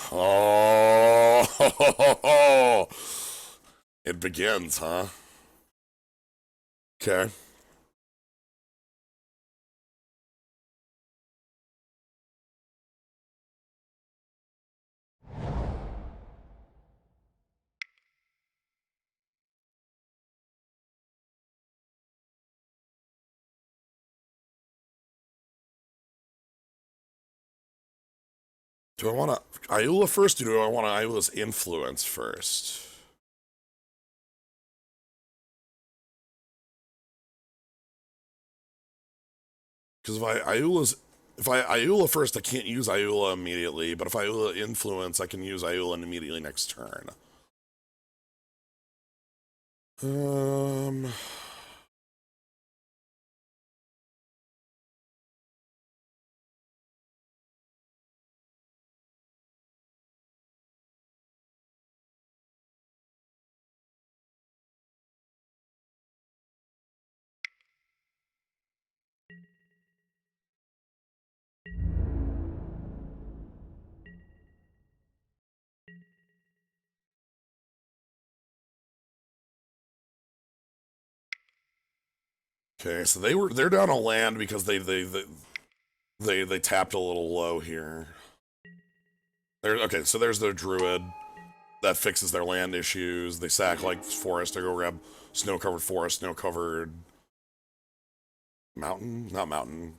Oh, it begins, huh? Okay. Do I want to Ayula first, or do I want to Ayula's influence first? Because if I Ayula first, I can't use Ayula immediately. But if Ayula influence, I can use Ayula immediately next turn. Um. Okay, so they're down a land because they tapped a little low here. Okay, so there's their druid that fixes their land issues. They sack like forest to go grab snow covered forest, snow covered mountain, not mountain,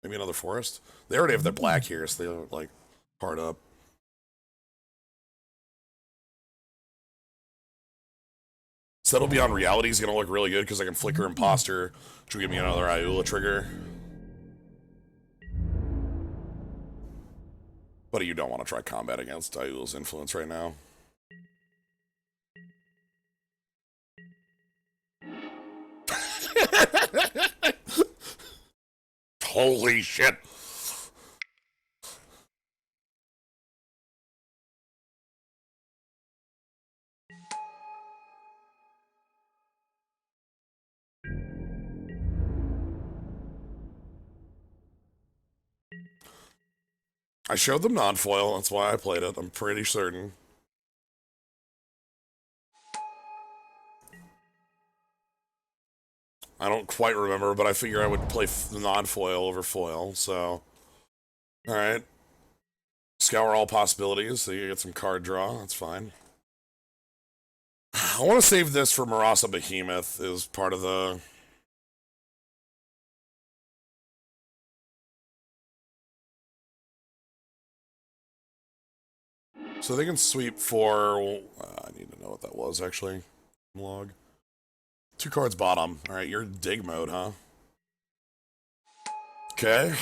maybe another forest. They already have their black here, so they're like hard up. Settle Beyond Reality is gonna look really good because I can flicker Imposter, which will give me another Ayula trigger. But you don't want to try combat against Ayula's influence right now. Holy shit! I showed them non-foil, that's why I played it, I'm pretty certain. I don't quite remember, but I figure I would play non-foil over foil, so... Alright. Scour all possibilities, so you get some card draw, that's fine. I want to save this for Marasa Behemoth, is part of the... So they can sweep for... I need to know what that was, actually. Log. 2 cards bottom. Alright, you're in dig mode, huh? Okay.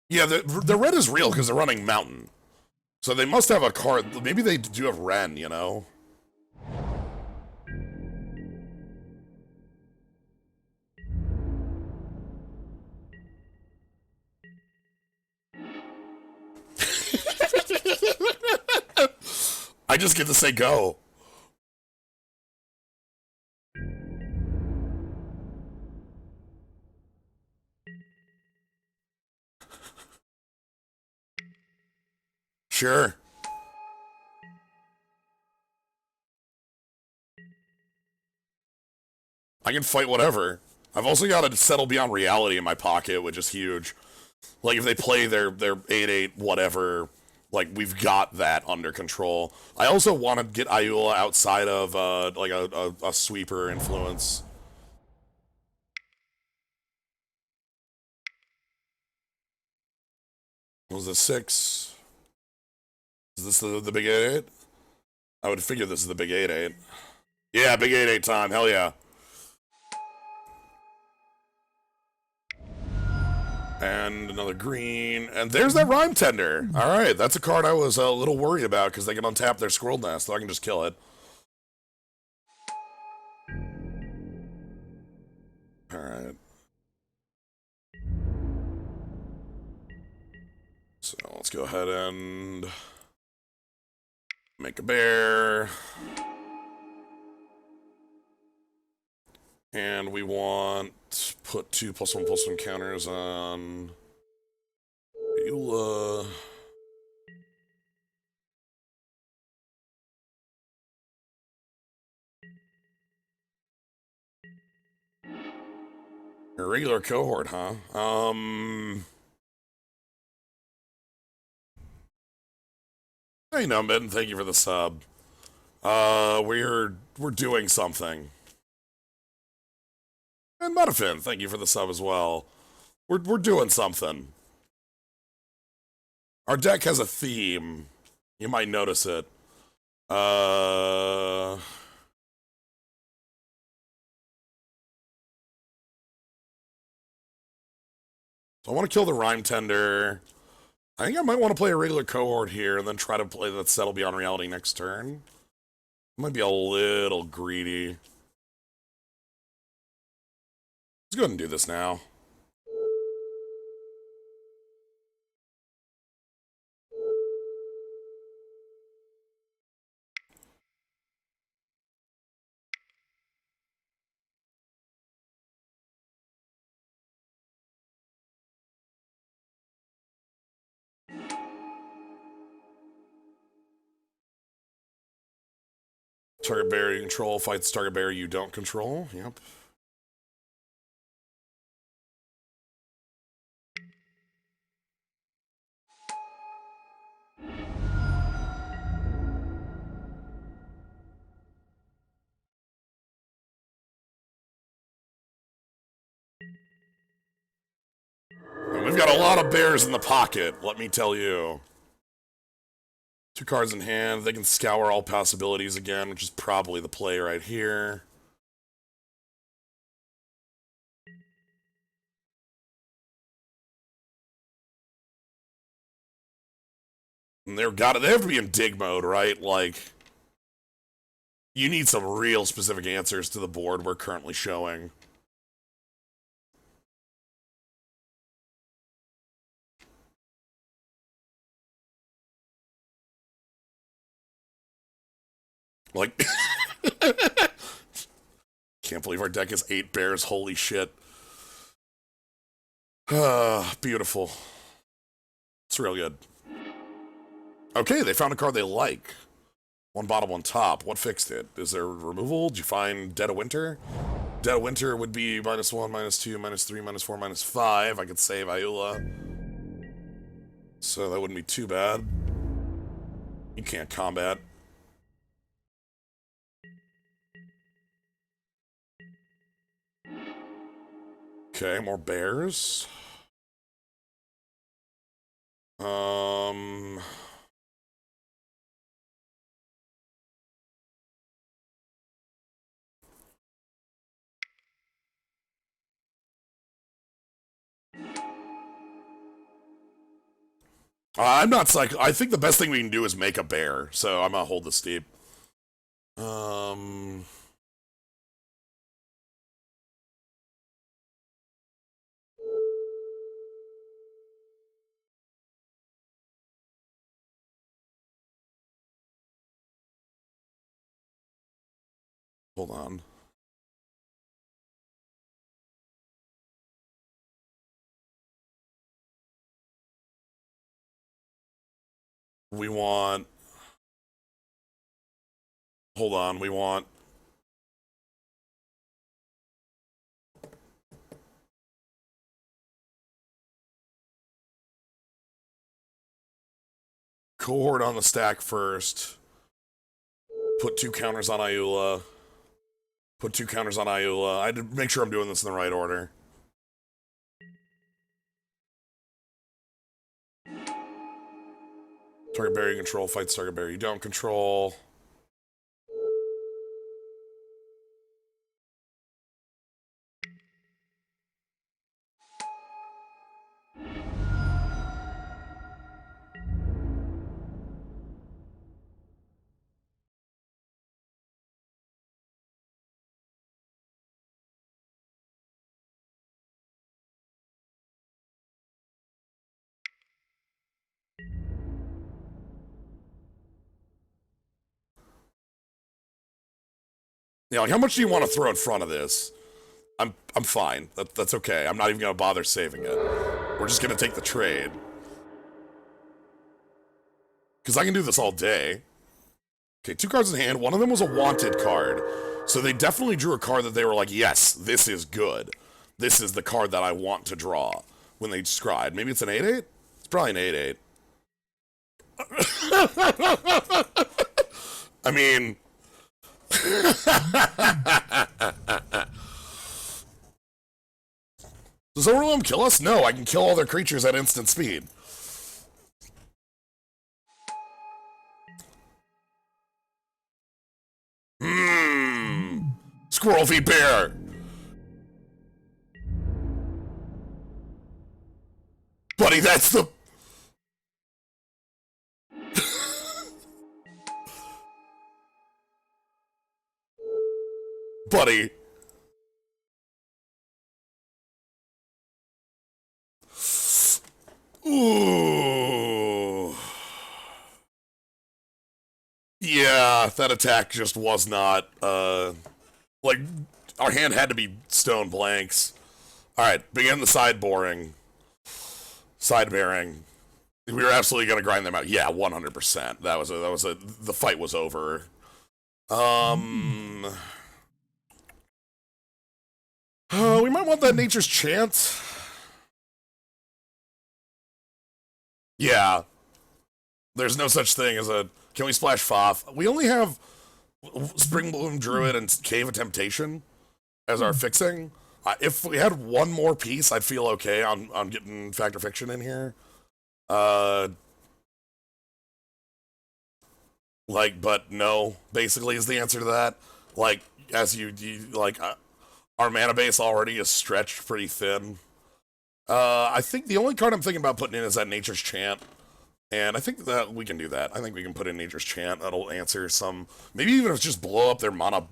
Yeah, the red is real because they're running Mountain. So they must have a card. Maybe they do have Ren, you know? I just get to say go. Sure. I can fight whatever. I've also got to Settle Beyond Reality in my pocket, which is huge. Like, if they play their 8/8 whatever, like, we've got that under control. I also want to get Ayula outside of, like, a sweeper influence. What was this, 6? Is this the big 8/8? I would figure this is the big 8/8. Yeah, big 8/8 time, hell yeah. And another green. And there's that Rhyme Tender. Alright, that's a card I was a little worried about because they can untap their Squirrel Nest, so I can just kill it. Alright. So let's go ahead and make a bear. And we want Put 2+1/+1 counters on Eula. A regular cohort, huh? Hey, Numbin, thank you for the sub. We're doing something. And Mudafin, thank you for the sub as well. We're doing something. Our deck has a theme. You might notice it. So I want to kill the Rhyme Tender. I think I might want to play a regular cohort here and then try to play that Settle Beyond Reality next turn. Might be a little greedy. Let's go ahead and do this now. Target bear you control fights target bear you don't control. Yep. And we've got a lot of bears in the pocket, let me tell you. 2 cards in hand. They can scour all possibilities again, which is probably the play right here. And they have to be in dig mode, right? Like, you need some real specific answers to the board we're currently showing. Like, can't believe our deck has 8 bears. Holy shit. Beautiful. It's real good. Okay, they found a card they like. 1 bottom, 1 top. What fixed it? Is there removal? Did you find Dead of Winter? Dead of Winter would be -1, -2, -3, -4, -5. I could save Ayula. So that wouldn't be too bad. You can't combat. Okay, more bears. I'm not psych. I think the best thing we can do is make a bear, so I'm gonna hold the steep. Hold on. We want... Hold on, we want... Cohort on the stack first. Put 2 counters on Ayula. Put 2 counters on Ayula. I had to make sure I'm doing this in the right order. Target bear you control fights target bear you don't control. Yeah, like how much do you want to throw in front of this? I'm fine. That's okay. I'm not even gonna bother saving it. We're just gonna take the trade. Because I can do this all day. Okay, 2 cards in hand. One of them was a wanted card. So they definitely drew a card that they were like, yes, this is good. This is the card that I want to draw when they described. Maybe it's an 8/8? It's probably an 8/8. I mean... Does Overwhelm kill us? No, I can kill all their creatures at instant speed. Squirrel v. Bear. Buddy, that's the... Buddy. Ooh. Yeah, that attack just was not, like, our hand had to be stone blanks. Alright, begin the sideboarding. Side-bearing. We were absolutely gonna grind them out. Yeah, 100%. The fight was over. We might want that Nature's Chant. Yeah. There's no such thing as a... Can we splash Foth? We only have Springbloom Druid and Cave of Temptation as our fixing. If we had one more piece, I'd feel okay on getting Fact or Fiction in here. Like, but no, basically is the answer to that. Like, as our mana base already is stretched pretty thin. I think the only card I'm thinking about putting in is that Nature's Chant. And I think that we can do that. I think we can put in Nature's Chant. That'll answer some... Maybe even if it's just blow up their mana...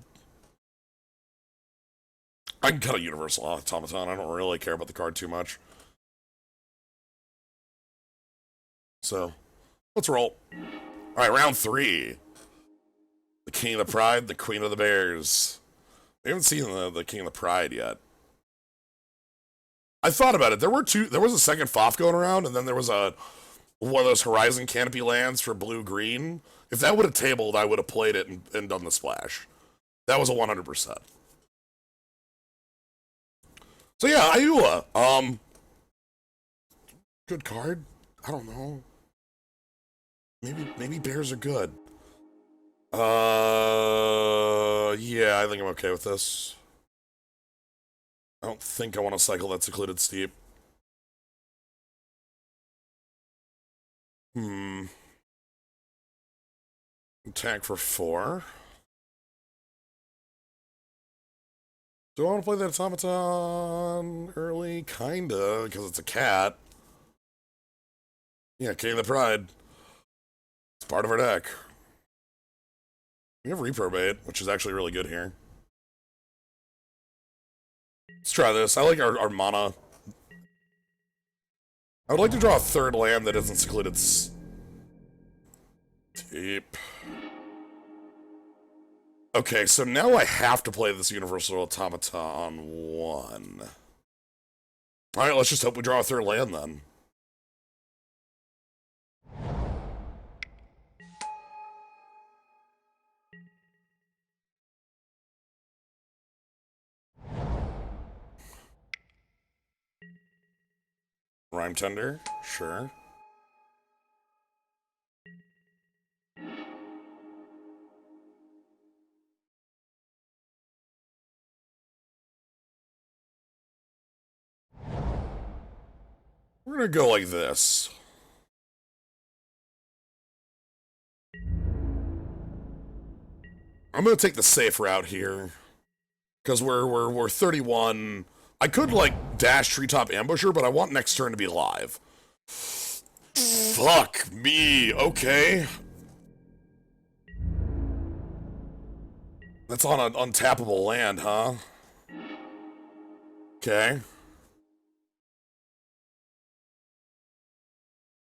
I can cut a Universal Automaton. I don't really care about the card too much. So, let's roll. Alright, round 3. The King of the Pride, the Queen of the Bears. We haven't seen the King of the Pride yet. I thought about it. There was a second Foth going around, and then there was one of those Horizon Canopy lands for blue-green. If that would have tabled, I would have played it and done the splash. That was a 100%. So yeah, Ayula. Good card? I don't know. Maybe bears are good. Yeah, I think I'm okay with this. I don't think I want to cycle that Secluded Steep. Attack for 4. Do I want to play that Automaton early? Kinda, because it's a cat. Yeah, King of the Pride. It's part of our deck. We have Reprobate, which is actually really good here. Let's try this. I like our mana. I would like to draw a third land that isn't Secluded Steep. Okay, so now I have to play this Universal Automaton 1. Alright, let's just hope we draw a third land then. Rime Tender, sure. We're gonna go like this. I'm gonna take the safe route here. Because we're 31. I could, like, dash Treetop Ambusher, but I want next turn to be live. Fuck me, okay. That's on an untappable land, huh? Okay.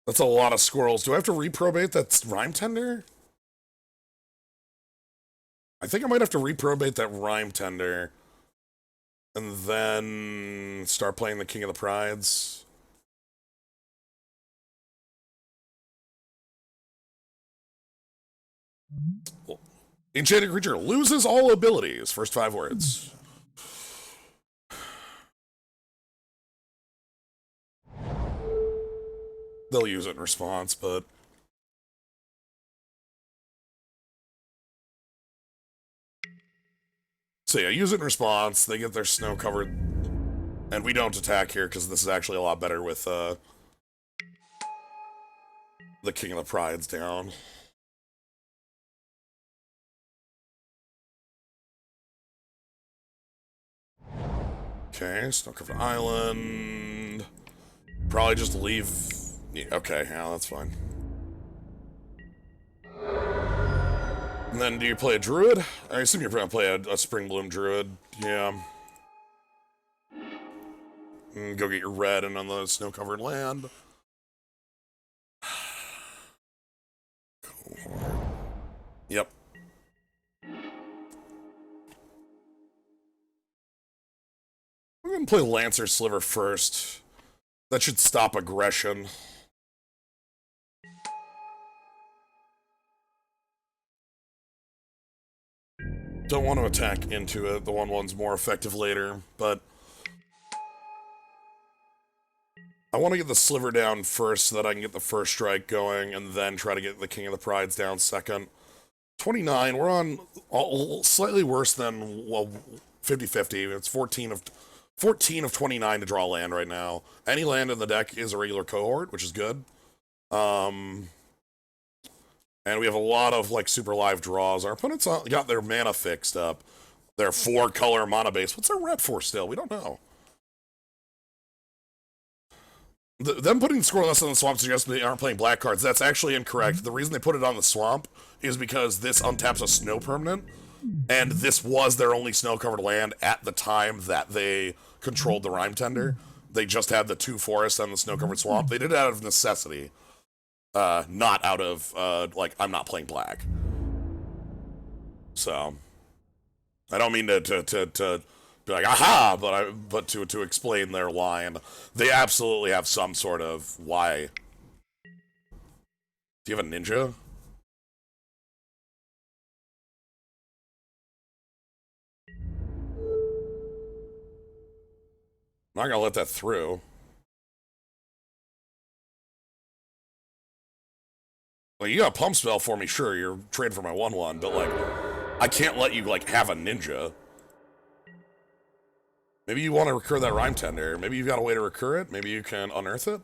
That's a lot of squirrels. Do I have to reprobate that Rime Tender? I think I might have to reprobate that Rime Tender. And then start playing the King of the Prides. Enchanted creature loses all abilities. First 5 words. They'll use it in response, but... So yeah, use it in response. They get their snow covered. And we don't attack here, because this is actually a lot better with, the King of the Prides down. Okay, snow-covered island. Probably just leave... Yeah, okay, yeah, that's fine. And then do you play a druid? I assume you're going to play a Springbloom druid. Yeah. And go get your red and on the snow-covered land. Yep. I'm going to play Lancer Sliver first. That should stop aggression. Don't want to attack into it. The 1/1's more effective later, but... I want to get the Sliver down first so that I can get the first strike going, and then try to get the King of the Prides down second. 29, we're on slightly worse than, well, 50-50. It's 14 of 29 to draw land right now. Any land in the deck is a regular cohort, which is good. And we have a lot of, like, super live draws. Our opponents got their mana fixed up. Their 4-color mana base. What's their red for still? We don't know. Them putting Squirrel on the swamp suggests they aren't playing black cards. That's actually incorrect. The reason they put it on the swamp is because this untaps a snow permanent, and this was their only snow-covered land at the time that they controlled the Rime Tender. They just had the 2 forests and the snow-covered swamp. They did it out of necessity. Not out of, like, I'm not playing black. So, I don't mean to be like, aha, but to explain their line. They absolutely have some sort of why. Do you have a ninja? I'm not gonna let that through. Like, you got a pump spell for me, sure, you're trading for my 1/1, but, like, I can't let you, like, have a ninja. Maybe you want to recur that Rime Tender. Maybe you've got a way to recur it. Maybe you can unearth it.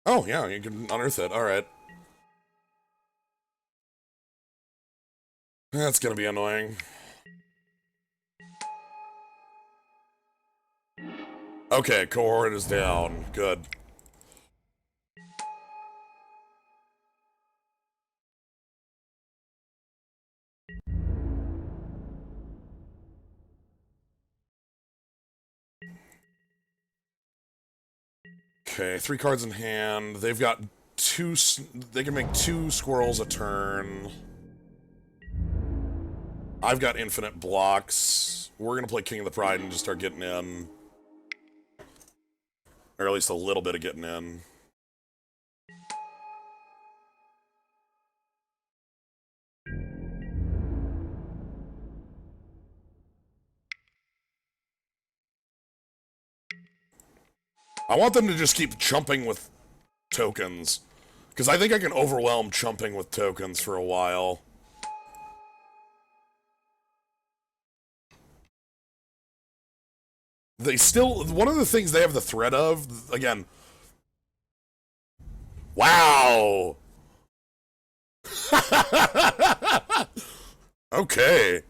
Oh, yeah, you can unearth it. Alright. That's gonna be annoying. Okay, cohort is down. Good. Okay, 3 cards in hand. They've got 2... They can make 2 squirrels a turn. I've got infinite blocks. We're gonna play King of the Pride and just start getting in. Or at least a little bit of getting in. I want them to just keep chumping with tokens. Because I think I can overwhelm chumping with tokens for a while. They still... One of the things they have the threat of... Again... Wow! Okay.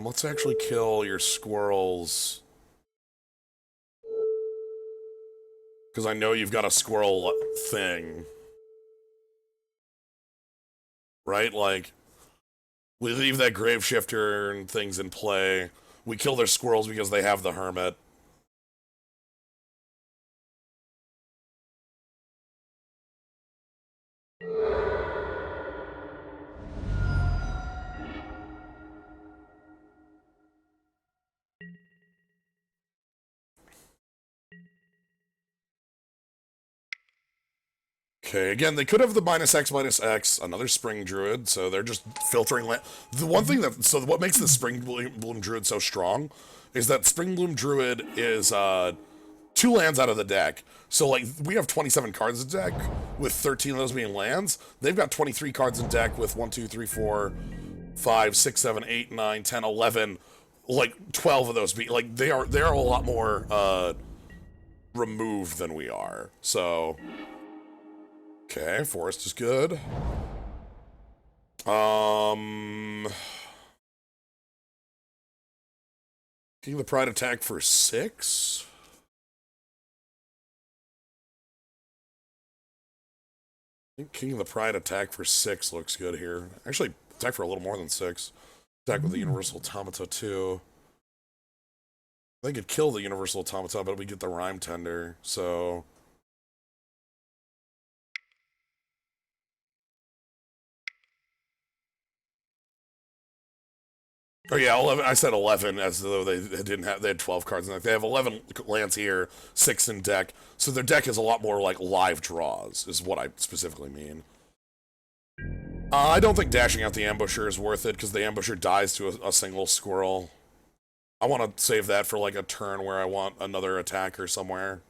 Let's actually kill your squirrels. Because I know you've got a squirrel thing. Right? Like, we leave that grave shifter and things in play. We kill their squirrels because they have the hermit. Okay, again, they could have the minus X, another Spring Druid, so they're just filtering land. The one thing that, so what makes the Spring Bloom Druid so strong is that Spring Bloom Druid is 2 lands out of the deck. So, like, we have 27 cards in deck, with 13 of those being lands. They've got 23 cards in deck with 1, 2, 3, 4, 5, 6, 7, 8, 9, 10, 11, like 12 of those being, like, they're a lot more removed than we are. So, okay, Forest is good. King of the Pride attack for 6. I think King of the Pride attack for 6 looks good here. Actually, attack for a little more than 6. Attack with the Universal Automata too. They could kill the Universal Automata, but we get the Rhyme Tender, so... Oh yeah, 11. I said 11 as though they didn't have. They had 12 cards in deck. They have 11 lands here, 6 in deck. So their deck is a lot more like live draws, is what I specifically mean. I don't think dashing out the Ambusher is worth it because the Ambusher dies to a single squirrel. I want to save that for like a turn where I want another attacker somewhere.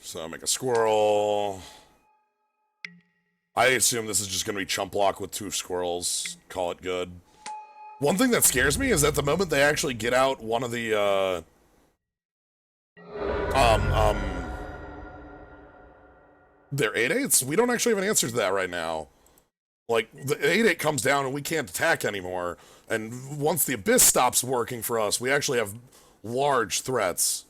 So make a squirrel. I assume this is just going to be chump block with 2 squirrels. Call it good. One thing that scares me is that the moment they actually get out one of the, their 8/8s, we don't actually have an answer to that right now. Like, the 8/8 comes down and we can't attack anymore, and once the Abyss stops working for us, we actually have large threats.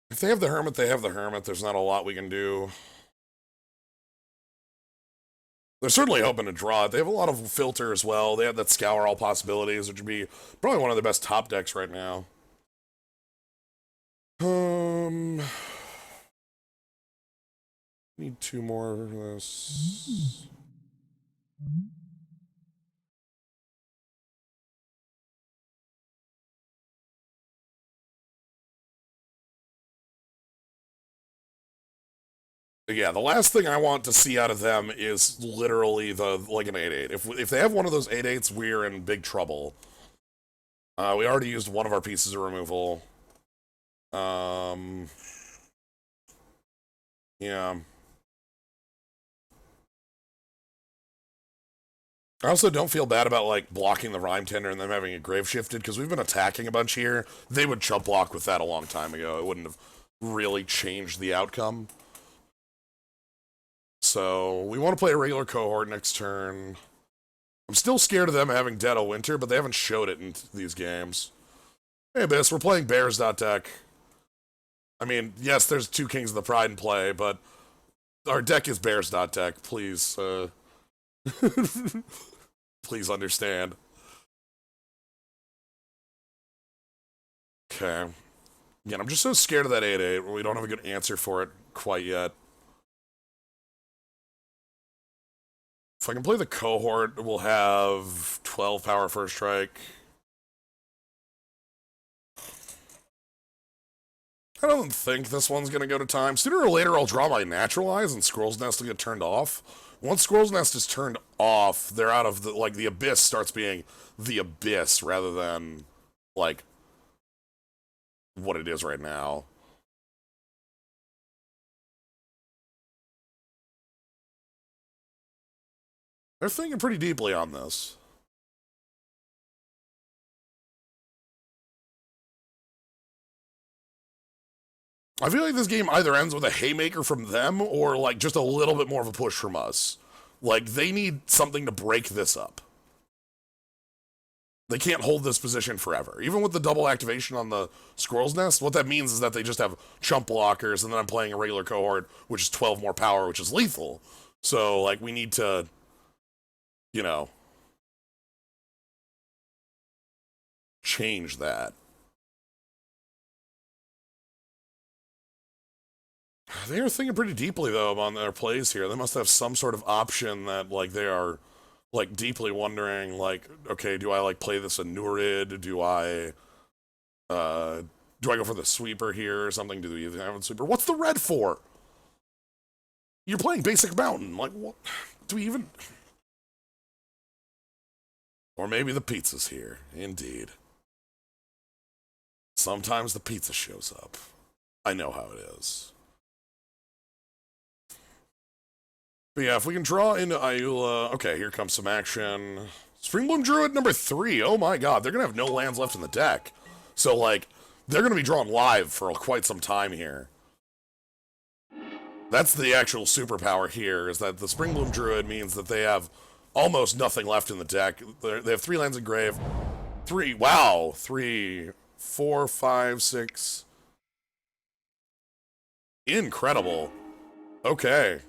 If they have the Hermit, they have the Hermit. There's not a lot we can do. They're certainly hoping to draw it. They have a lot of filter as well. They have that Scour All Possibilities, which would be probably one of the best top decks right now. Need 2 more of this. Yeah, the last thing I want to see out of them is literally like an 8/8. If they have one of those 8/8s, we're in big trouble. We already used one of our pieces of removal. Yeah. I also don't feel bad about, like, blocking the Rhyme Tender and them having a Grave Shifted, because we've been attacking a bunch here. They would chump block with that a long time ago. It wouldn't have really changed the outcome. So, we want to play a regular cohort next turn. I'm still scared of them having Dead of Winter, but they haven't showed it in these games. Hey, Abyss, we're playing Bears.deck. I mean, yes, there's 2 Kings of the Pride in play, but our deck is Bears.deck. Please, please understand. Okay. Again, I'm just so scared of that 8/8. We don't have a good answer for it quite yet. If I can play the cohort, we'll have 12 power first strike. I don't think this one's gonna go to time. Sooner or later, I'll draw my Naturalize and Squirrel's Nest will get turned off. Once Squirrel's Nest is turned off, they're out of the, like, the Abyss starts being the Abyss rather than, like, what it is right now. They're thinking pretty deeply on this. I feel like this game either ends with a haymaker from them or, like, just a little bit more of a push from us. Like, they need something to break this up. They can't hold this position forever. Even with the double activation on the Squirrel's Nest, what that means is that they just have chump blockers, and then I'm playing a regular cohort, which is 12 more power, which is lethal. So, like, we need to, you know, change that. They are thinking pretty deeply, though, on their plays here. They must have some sort of option that, like, they are, like, deeply wondering, like, okay, do I, like, play this Anurid? Uh, do I go for the sweeper here or something? Do we even have a sweeper? What's the red for? You're playing basic mountain. Like, what? Do we even... Or maybe the pizza's here. Indeed. Sometimes the pizza shows up. I know how it is. But yeah, if we can draw into Ayula... Okay, here comes some action. Springbloom Druid number 3. Oh my god, they're gonna have no lands left in the deck. So, like, they're gonna be drawn live for quite some time here. That's the actual superpower here, is that the Springbloom Druid means that they have almost nothing left in the deck. They have 3 lands in grave. 3, wow, 3, 4, 5, 6. Incredible. Okay.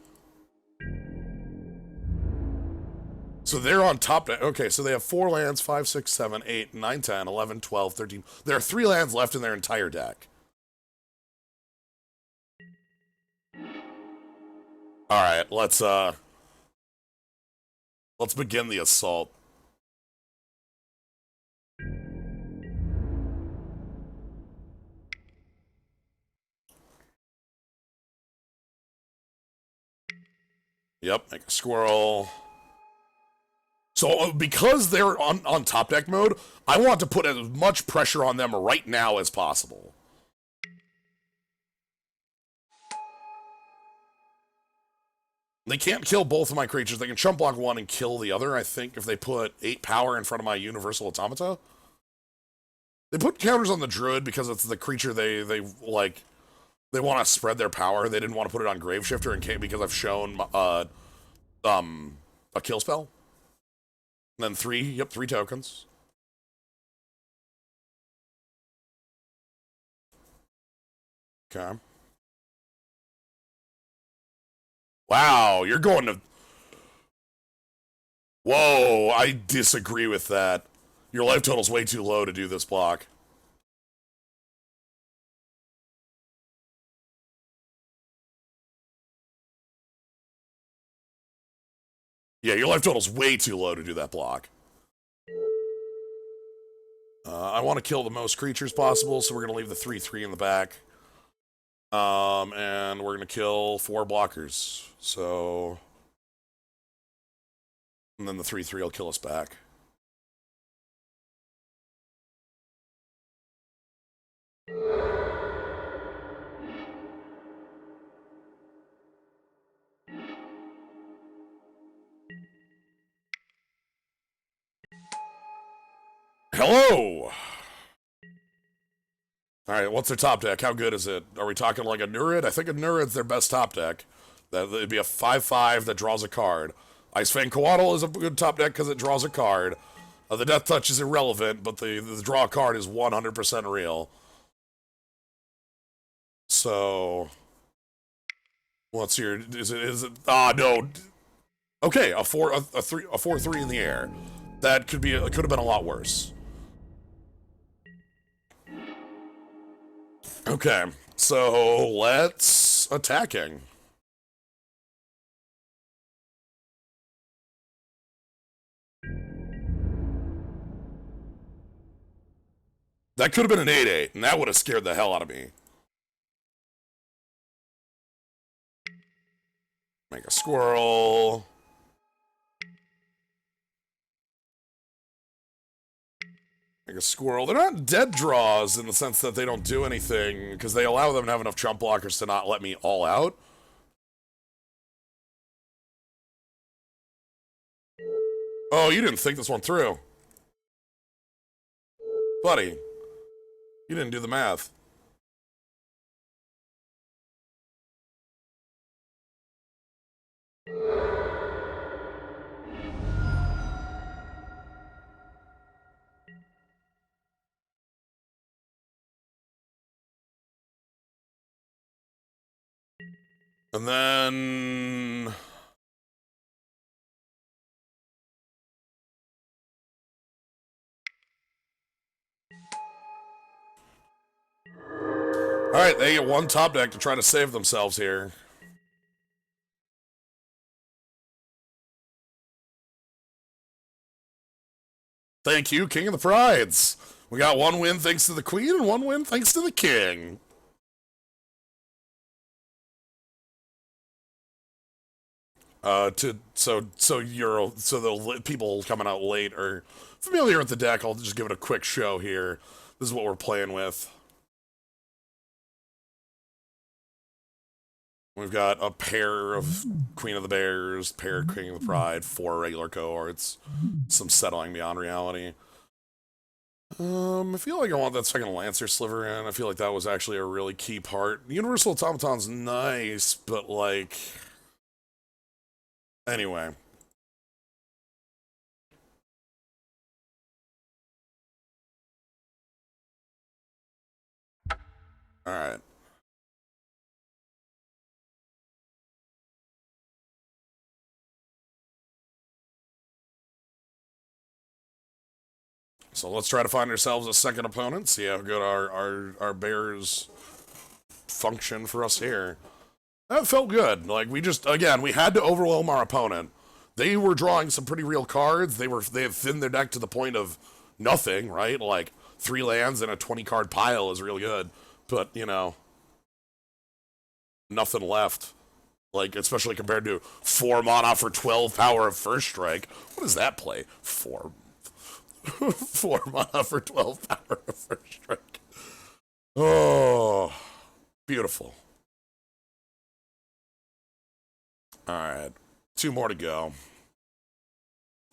So they're on top. Okay, so they have 4 lands, 5, 6, 7, 8, 9, 10, 11, 12, 13. There are 3 lands left in their entire deck. Alright, let's begin the assault. Yep, make a squirrel. So because they're on top deck mode, I want to put as much pressure on them right now as possible. They can't kill both of my creatures. They can chump block one and kill the other, I think, if they put 8 power in front of my Universal Automata. They put counters on the Druid because it's the creature they like... They want to spread their power. They didn't want to put it on Graveshifter because I've shown a kill spell. And then 3 tokens. Okay. Wow, you're going to... Whoa, I disagree with that. Your life total's way too low to do this block. Yeah, your life total's way too low to do that block. I want to kill the most creatures possible, so we're going to leave the 3/3 in the back. And we're going to kill 4 blockers. So... And then the 3/3 will kill us back. Hello! Alright, what's their top deck? How good is it? Are we talking like a Nurid? I think a Nurid's their best top deck. It'd be a 5/5 that draws a card. Icefang Coatl is a good top deck because it draws a card. The Death Touch is irrelevant, but the draw card is 100% real. So... What's your... Is it... Ah, no. Okay, a 4/3 in the air. That could have been a lot worse. Okay, so let's attacking. That could have been an 8/8, and that would have scared the hell out of me. Make a squirrel. Make a squirrel. They're not dead draws in the sense that they don't do anything, because they allow them to have enough jump blockers to not let me all out. Oh, you didn't think this one through. Buddy, you didn't do the math. And then... Alright, they get one top deck to try to save themselves here. Thank you, King of the Prides. We got one win thanks to the Queen and one win thanks to the King. So the people coming out late are familiar with the deck. I'll just give it a quick show here. This is what we're playing with. We've got a pair of Queen of the Bears, pair of King of the Pride, 4 regular cohorts, some settling beyond reality. I feel like I want that second Lancer sliver in. I feel like that was actually a really key part. Universal Automaton's nice, but like... Anyway. Alright. So let's try to find ourselves a second opponent, see how good our Bears function for us here. That felt good. Like, we had to overwhelm our opponent. They were drawing some pretty real cards. They have thinned their deck to the point of nothing, right? Like, 3 lands and a 20-card pile is really good. But, you know, nothing left. Like, especially compared to 4 mana for 12 power of First Strike. What does that play? 4 mana for 12 power of First Strike. Oh, beautiful. Alright, 2 more to go.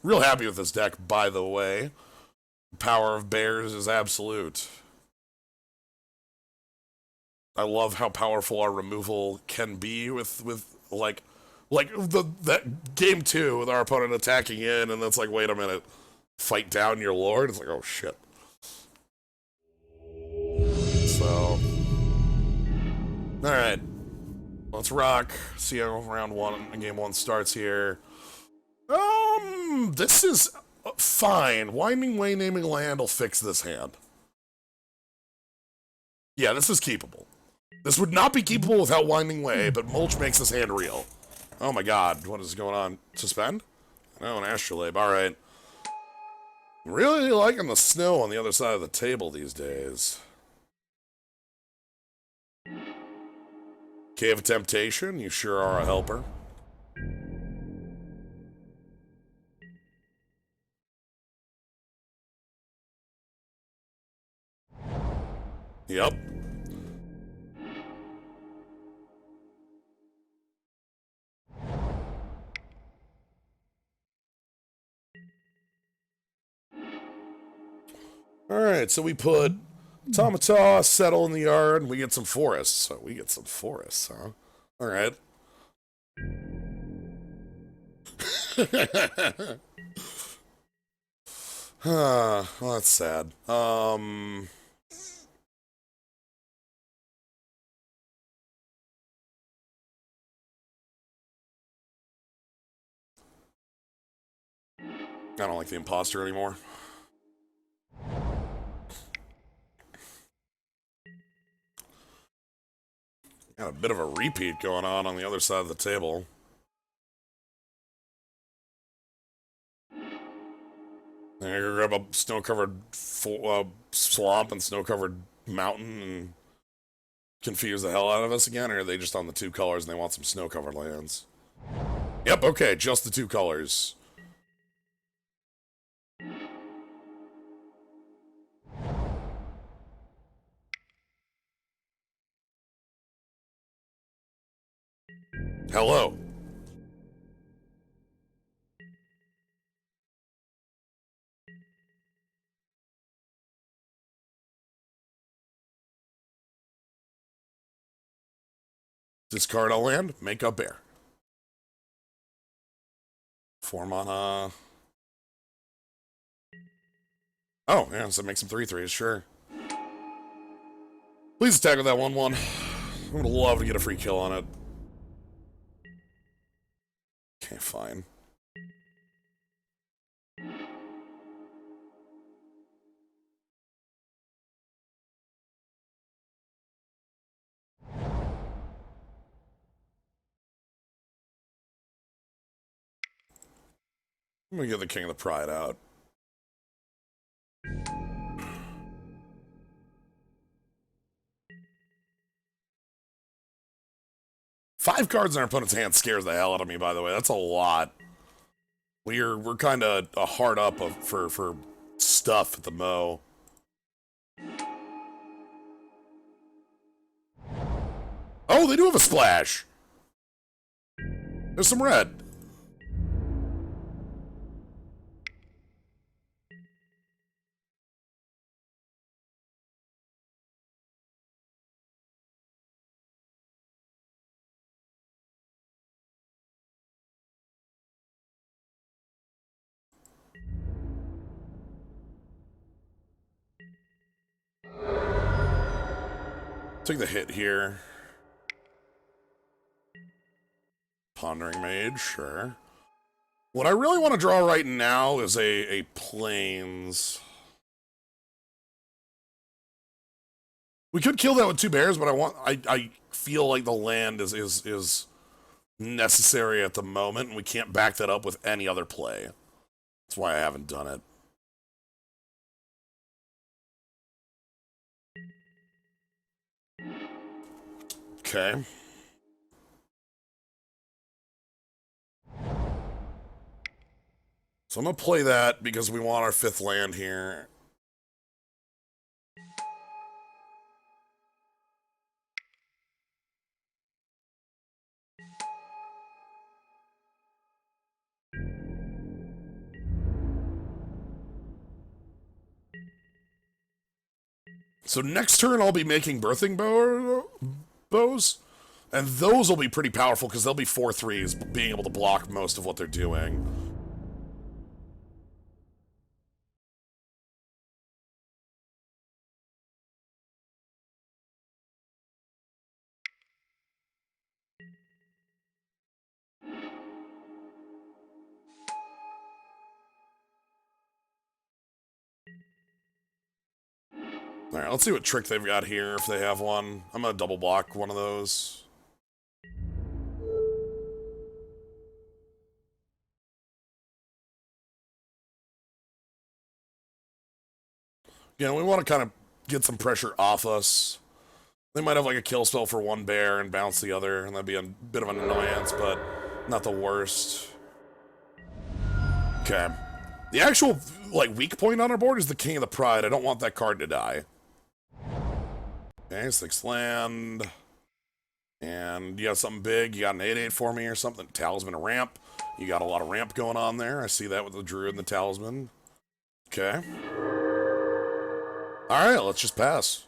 Real happy with this deck, by the way. Power of Bears is absolute. I love how powerful our removal can be with that game 2 with our opponent attacking in, and that's like, wait a minute, fight down your lord? It's like, oh shit. So, alright. Let's rock. See how game 1 starts here. This is fine. Winding Way Naming Land will fix this hand. Yeah, this is keepable. This would not be keepable without Winding Way, but Mulch makes this hand real. Oh my god, what is going on? Suspend? Oh, an Astrolabe, alright. Really liking the snow on the other side of the table these days. Cave of Temptation, you sure are a helper. Yep. Alright, so we put Automata, Settle in the Yard, and we get some forests. So we get some forests, huh? Alright. Well, that's sad. I don't like the Imposter anymore. Got a bit of a repeat going on the other side of the table. There, you grab a snow-covered swamp and snow-covered mountain and confuse the hell out of us again, or are they just on the 2 colors and they want some snow-covered lands? Yep, okay, just the 2 colors. Hello. Discard a land, make a bear. 4 mana. Oh, yeah, so make some 3/3s, sure. Please attack with that 1/1. I would love to get a free kill on it. Okay, fine. Let me get the King of the Pride out. Five cards in our opponent's hand scares the hell out of me, by the way. That's a lot. We're kind of hard up for stuff at the Mo. Oh, they do have a splash. There's some red. Take the hit here. Pondering Mage, sure. What I really want to draw right now is a Plains. We could kill that with 2 bears, but I feel like the land is necessary at the moment, and we can't back that up with any other play. That's why I haven't done it. Okay. So I'm going to play that because we want our 5th land here. So next turn I'll be making Birthing Bows, and those will be pretty powerful because they'll be 4/3s, being able to block most of what they're doing. Alright, let's see what trick they've got here, if they have one. I'm gonna double block one of those. Yeah, we want to kind of get some pressure off us. They might have like a kill spell for 1 bear and bounce the other, and that'd be a bit of an annoyance, but not the worst. Okay. The actual, like, weak point on our board is the King of the Pride. I don't want that card to die. Okay, 6th land. And you got something big. You got an 8/8 for me or something. Talisman, a ramp. You got a lot of ramp going on there. I see that with the Druid and the Talisman. Okay. Alright, let's just pass.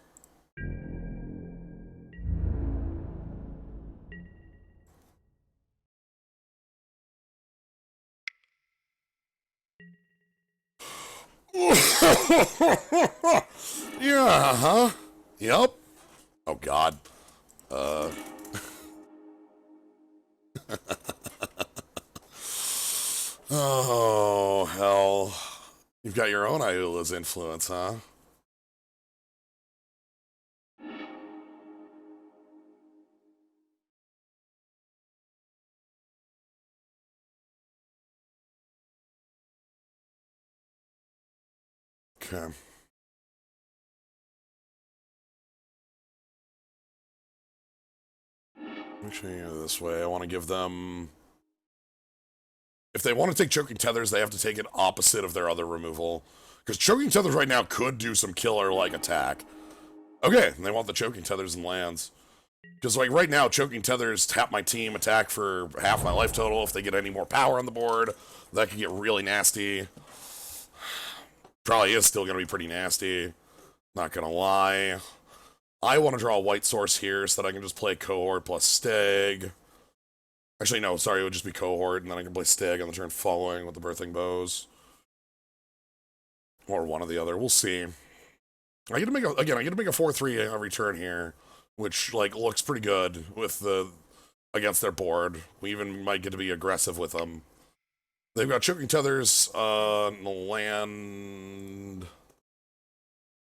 Yeah, huh? Yep. Oh, God. Oh, hell. You've got your own Ayula's influence, huh? Okay. Let me show you this way. I want to give them... If they want to take Choking Tethers, they have to take it opposite of their other removal. Because Choking Tethers right now could do some killer-like attack. Okay, and they want the Choking Tethers and lands. Because, like, right now, Choking Tethers tap my team, attack for half my life total. If they get any more power on the board, that could get really nasty. Probably is still going to be pretty nasty. Not going to lie. I want to draw a white source here so that I can just play Cohort plus Steg. Actually, no, sorry, it would just be Cohort, and then I can play Steg on the turn following with the Birthing Bows. Or one or the other. We'll see. I get to make a 4/3 every turn here, which, like, looks pretty good with the against their board. We even might get to be aggressive with them. They've got Choking Tethers, land.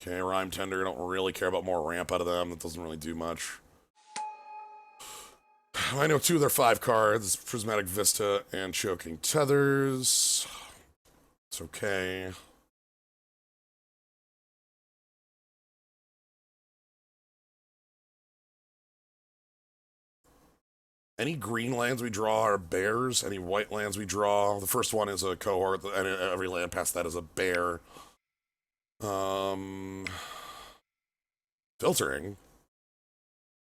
Okay, Rhyme Tender. I don't really care about more ramp out of them. That doesn't really do much. I know 2 of their 5 cards, Prismatic Vista and Choking Tethers. It's okay. Any green lands we draw are bears. Any white lands we draw. The first one is a cohort, and every land past that is a bear. Filtering?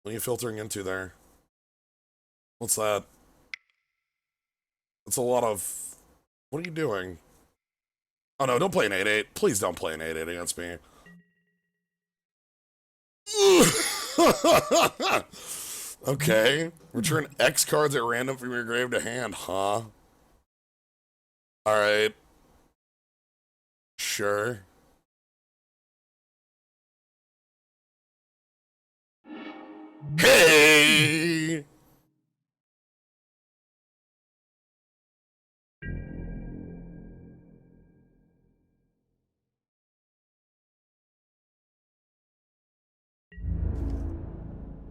What are you filtering into there? What's that? That's a lot of... What are you doing? Oh no, don't play an 8-8. Please don't play an 8-8 against me. Okay. Return X cards at random from your grave to hand, huh? Alright. Sure. Hey!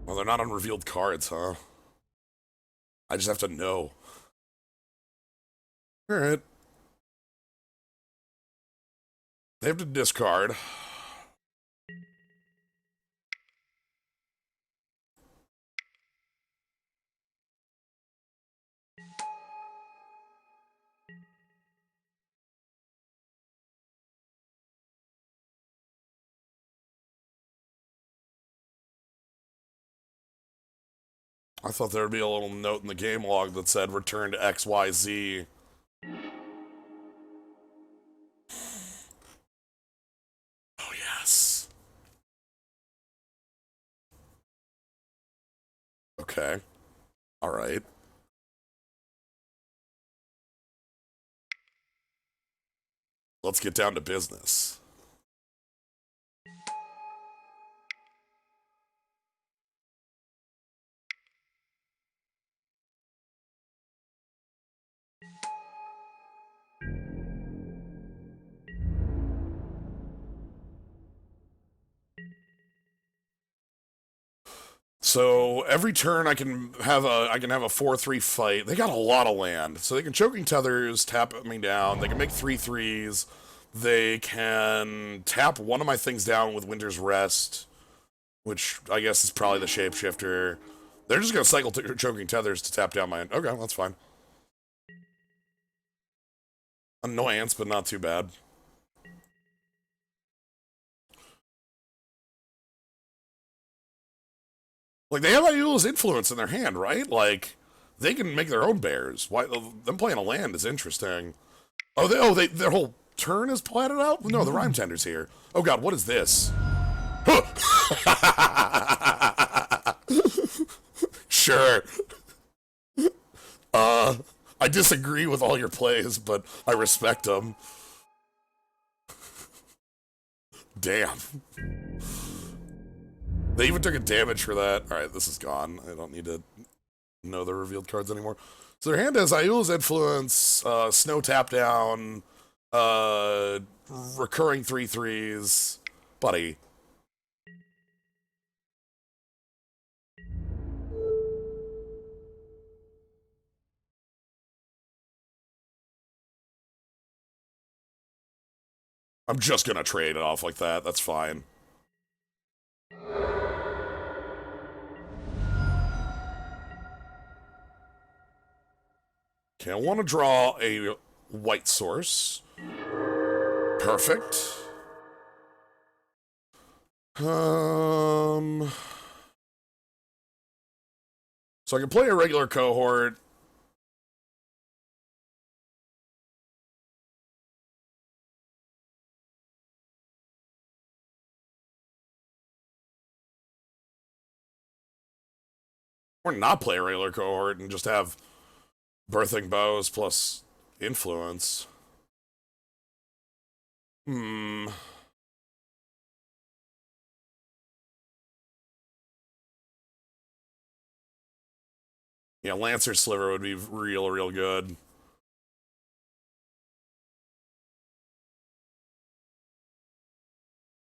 Well, they're not unrevealed cards, huh? I just have to know. Alright. They have to discard. I thought there would be a little note in the game log that said return to XYZ. Oh, yes. Okay. Alright. Let's get down to business. So every turn I can have a 4/3 fight. They got a lot of land, so they can Choking Tethers, tap me down. They can make 3/3s. They can tap one of my things down with Winter's Rest, which I guess is probably the Shapeshifter. They're just gonna cycle Choking Tethers to tap down my. Okay, that's fine. Annoyance, but not too bad. Like, they have Ayula's influence in their hand, right? Like, they can make their own bears. Why them playing a land is interesting. They their whole turn is platted out? No, the Rhyme Tender's here. Oh god, what is this? Sure. I disagree with all your plays, but I respect them. Damn. They even took a damage for that. Alright, this is gone. I don't need to know the revealed cards anymore. So their hand has Ayula's Influence, Snow Tap Down, recurring 3/3s. Buddy. I'm just gonna trade it off like that. That's fine. Okay, I want to draw a white source. Perfect. So I can play a regular cohort. Or not play a regular cohort and just have Birthing Bows plus influence. Yeah, Lancer Sliver would be real good.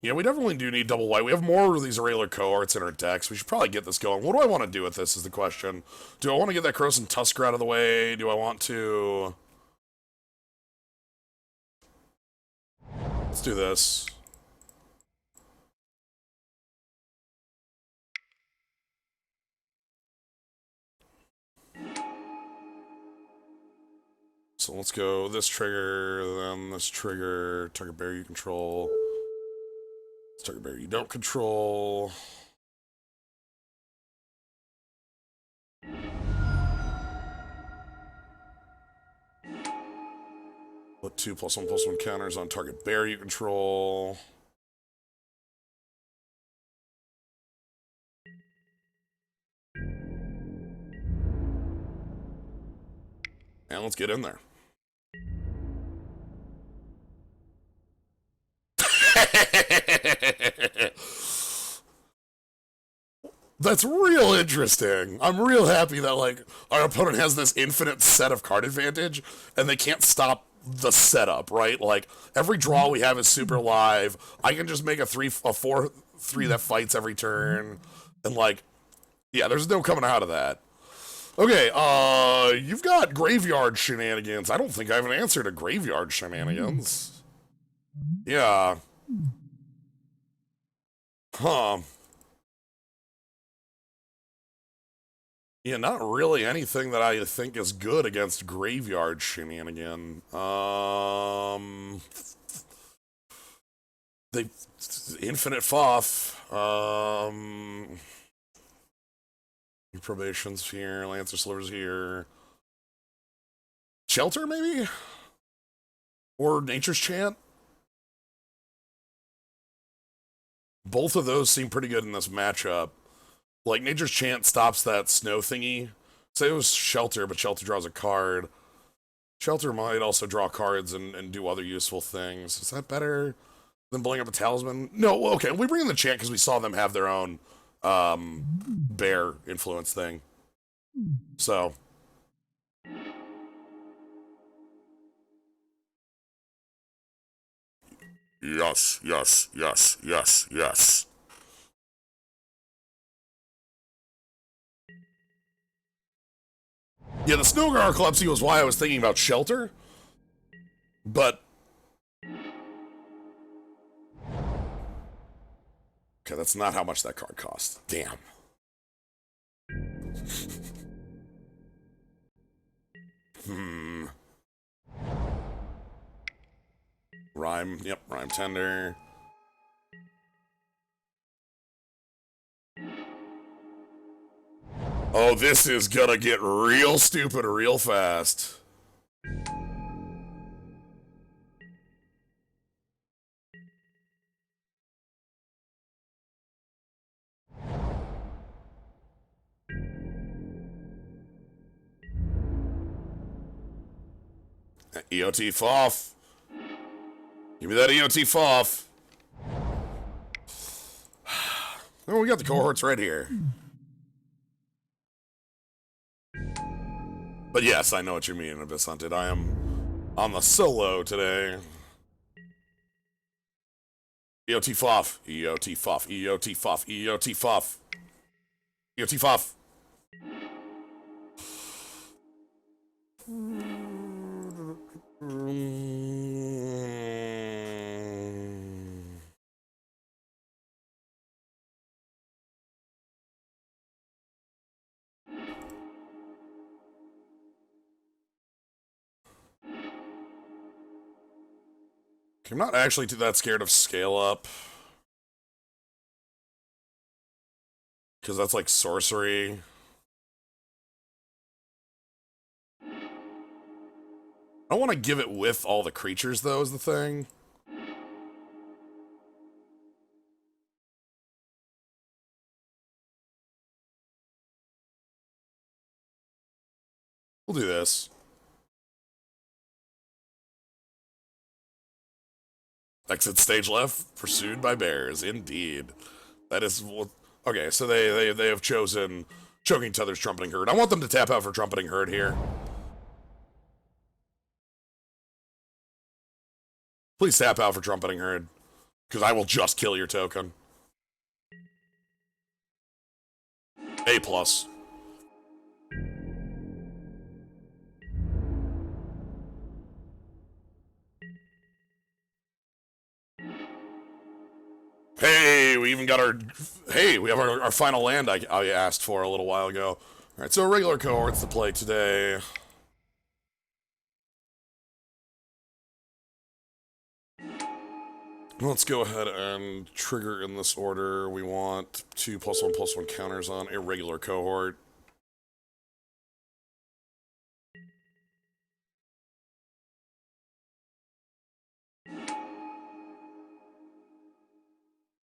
Yeah, we definitely do need double white. We have more of these regular cohorts in our decks. We should probably get this going. What do I want to do with this is the question. Do I want to get that Krosan Tusker out of the way? Do I want to... Let's do this. So let's go this trigger, then this trigger, target bear you control. Target bear you don't control. Put 2 +1/+1 counters on target bear you control. And let's get in there. That's real interesting. I'm real happy that, like, our opponent has this infinite set of card advantage, and they can't stop the setup, right? Like, every draw we have is super live. I can just make a 4/3 that fights every turn, and, like, yeah, there's no coming out of that. Okay, you've got graveyard shenanigans. I don't think I have an answer to graveyard shenanigans. Yeah. Huh. Yeah, not really anything that I think is good against graveyard shenanigan. They infinite Foff. Probation's here. Lancer Sliver's here. Shelter, maybe? Or Nature's Chant? Both of those seem pretty good in this matchup. Like, Nature's Chant stops that snow thingy. Say it was Shelter, but Shelter draws a card. Shelter might also draw cards and do other useful things. Is that better than blowing up a Talisman? No, okay, we bring in the Chant because we saw them have their own bear influence thing. So. Yes, yes, yes, yes, yes. Yeah, the Snow Narcolepsy was why I was thinking about Shelter. But... okay, that's not how much that card costs. Damn. Rime, yep, Rime Tender. Oh, this is gonna get real stupid real fast. EOT Foff. Give me that EOT Foff. Oh, we got the cohorts right here. But yes, I know what you mean, Abyss Hunted. I am on the solo today. EOT Foff. EOT Foff. EOT Foff. EOT Foff. EOT Foff. I'm not actually that scared of Scale Up. Because that's like sorcery. I don't want to give it with all the creatures, though, is the thing. We'll do this. Exit stage left, pursued by bears. Indeed. That is... okay, so they have chosen Choking Tether's Trumpeting Herd. I want them to tap out for Trumpeting Herd here. Please tap out for Trumpeting Herd. Because I will just kill your token. A+. we even got our... Hey, we have our final land I asked for a little while ago. Alright, so regular cohorts to play today. Let's go ahead and trigger in this order. We want 2 +1/+1 counters on a regular cohort.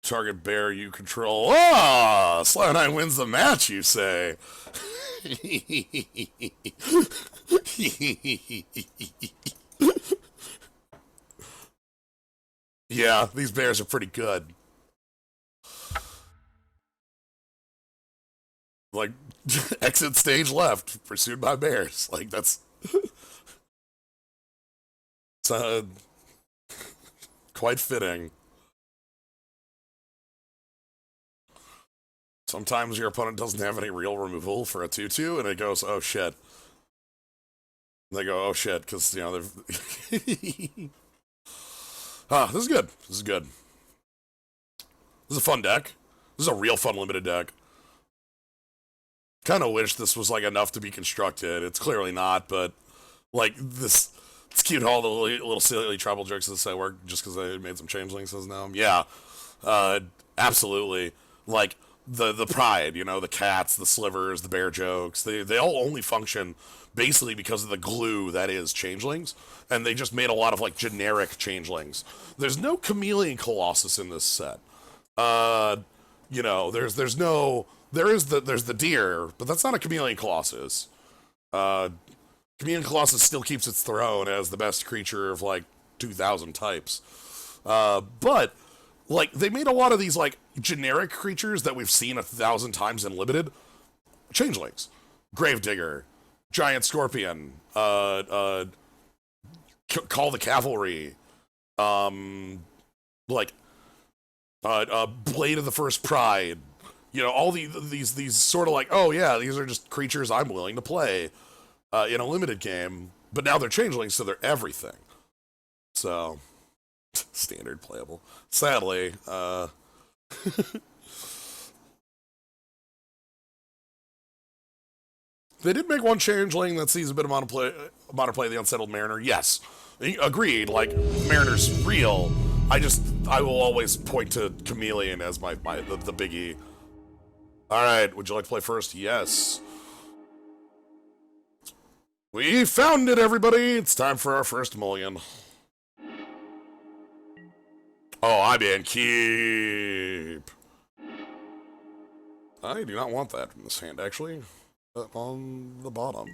Target bear you control. Ah! Sly9 wins the match, you say. Yeah, these bears are pretty good. Like, exit stage left, pursued by bears. Like, that's... It's quite fitting. Sometimes your opponent doesn't have any real removal for a 2/2, and it goes, oh shit. And they go, oh shit, because, you know, they've... Ah, this is good. This is good. This is a fun deck. This is a real fun limited deck. Kind of wish this was, like, enough to be constructed. It's clearly not, but, like, this... It's cute all the little silly tribal jokes that say work just because they made some changelings as now. Yeah, absolutely. Like, the pride, you know, the cats, the slivers, the bear jokes, they all only function basically because of the glue that is changelings, and they just made a lot of, like, generic changelings. There's no Chameleon Colossus in this set. You know, there's the deer, but that's not a Chameleon Colossus. Chameleon Colossus still keeps its throne as the best creature of, like, 2,000 types. But, like, they made a lot of these, like, generic creatures that we've seen 1,000 times in Limited. Changelings. Gravedigger. Giant Scorpion. Call the Cavalry. Like, Blade of the First Pride. You know, all these sort of like, oh yeah, these are just creatures I'm willing to play. In a limited game, but now they're changelings, so they're everything. So, standard playable. Sadly, they did make one changeling that sees a bit of modern play of the Unsettled Mariner. Yes, agreed. Like, Mariner's I will always point to Chameleon as the biggie. All right, would you like to play first? Yes. We found it, everybody! It's time for our first mulligan. Oh, I'm in keep. I do not want that from this hand, actually. On the bottom.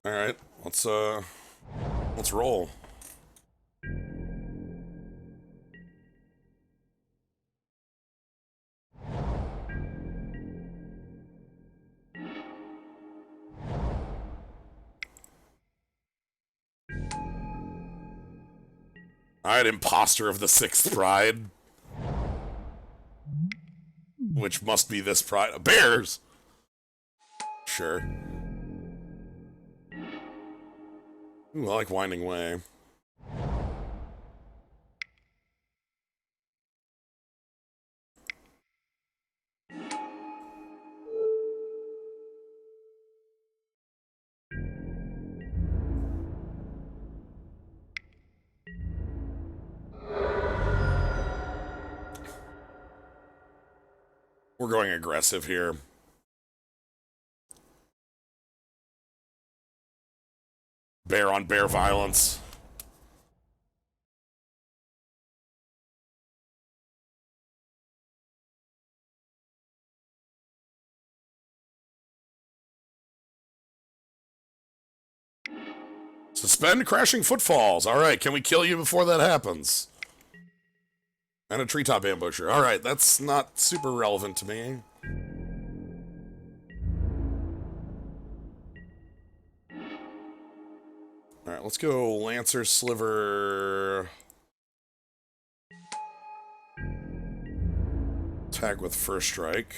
Alright, let's roll. Alright, Imposter of the Sixth Pride. Which must be this pride. Bears! Sure. Ooh, I like Winding Way. We're going aggressive here. Bear on bear violence. Suspend crashing footfalls. All right, can we kill you before that happens? And a treetop ambusher. All right, that's not super relevant to me. All right, let's go Lancer, Sliver. Attack with first strike.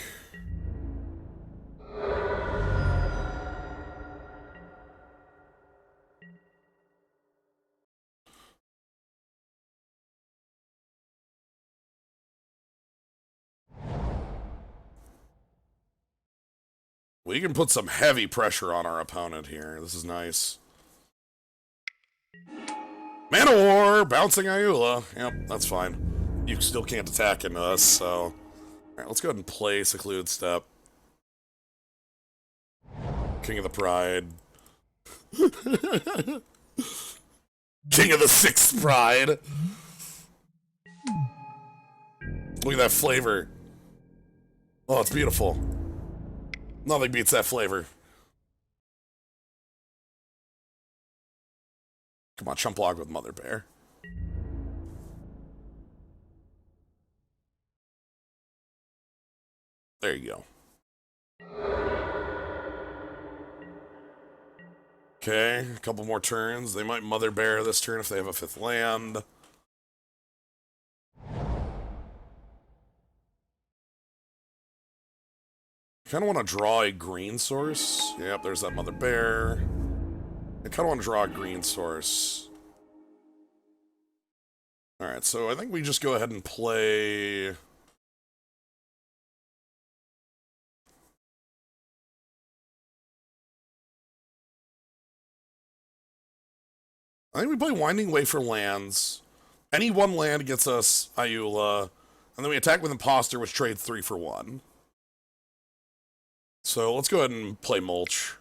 We can put some heavy pressure on our opponent here. This is nice. Man of War, bouncing Ayula. Yep, that's fine. You still can't attack into us, so... Alright, let's go ahead and play Secluded Step. King of the Pride. King of the Sixth Pride. Look at that flavor. Oh, it's beautiful. Nothing beats that flavor. Come on, chump log with Mother Bear. There you go. Okay, a couple more turns. They might Mother Bear this turn if they have a 5th land. Kind of want to draw a green source. Yep, there's that Mother Bear. I kind of want to draw a green source. Alright, so I think we just go ahead and play... I think we play Winding Way for lands. Any one land gets us Ayula. And then we attack with Imposter, which trades 3 for 1. So let's go ahead and play Mulch.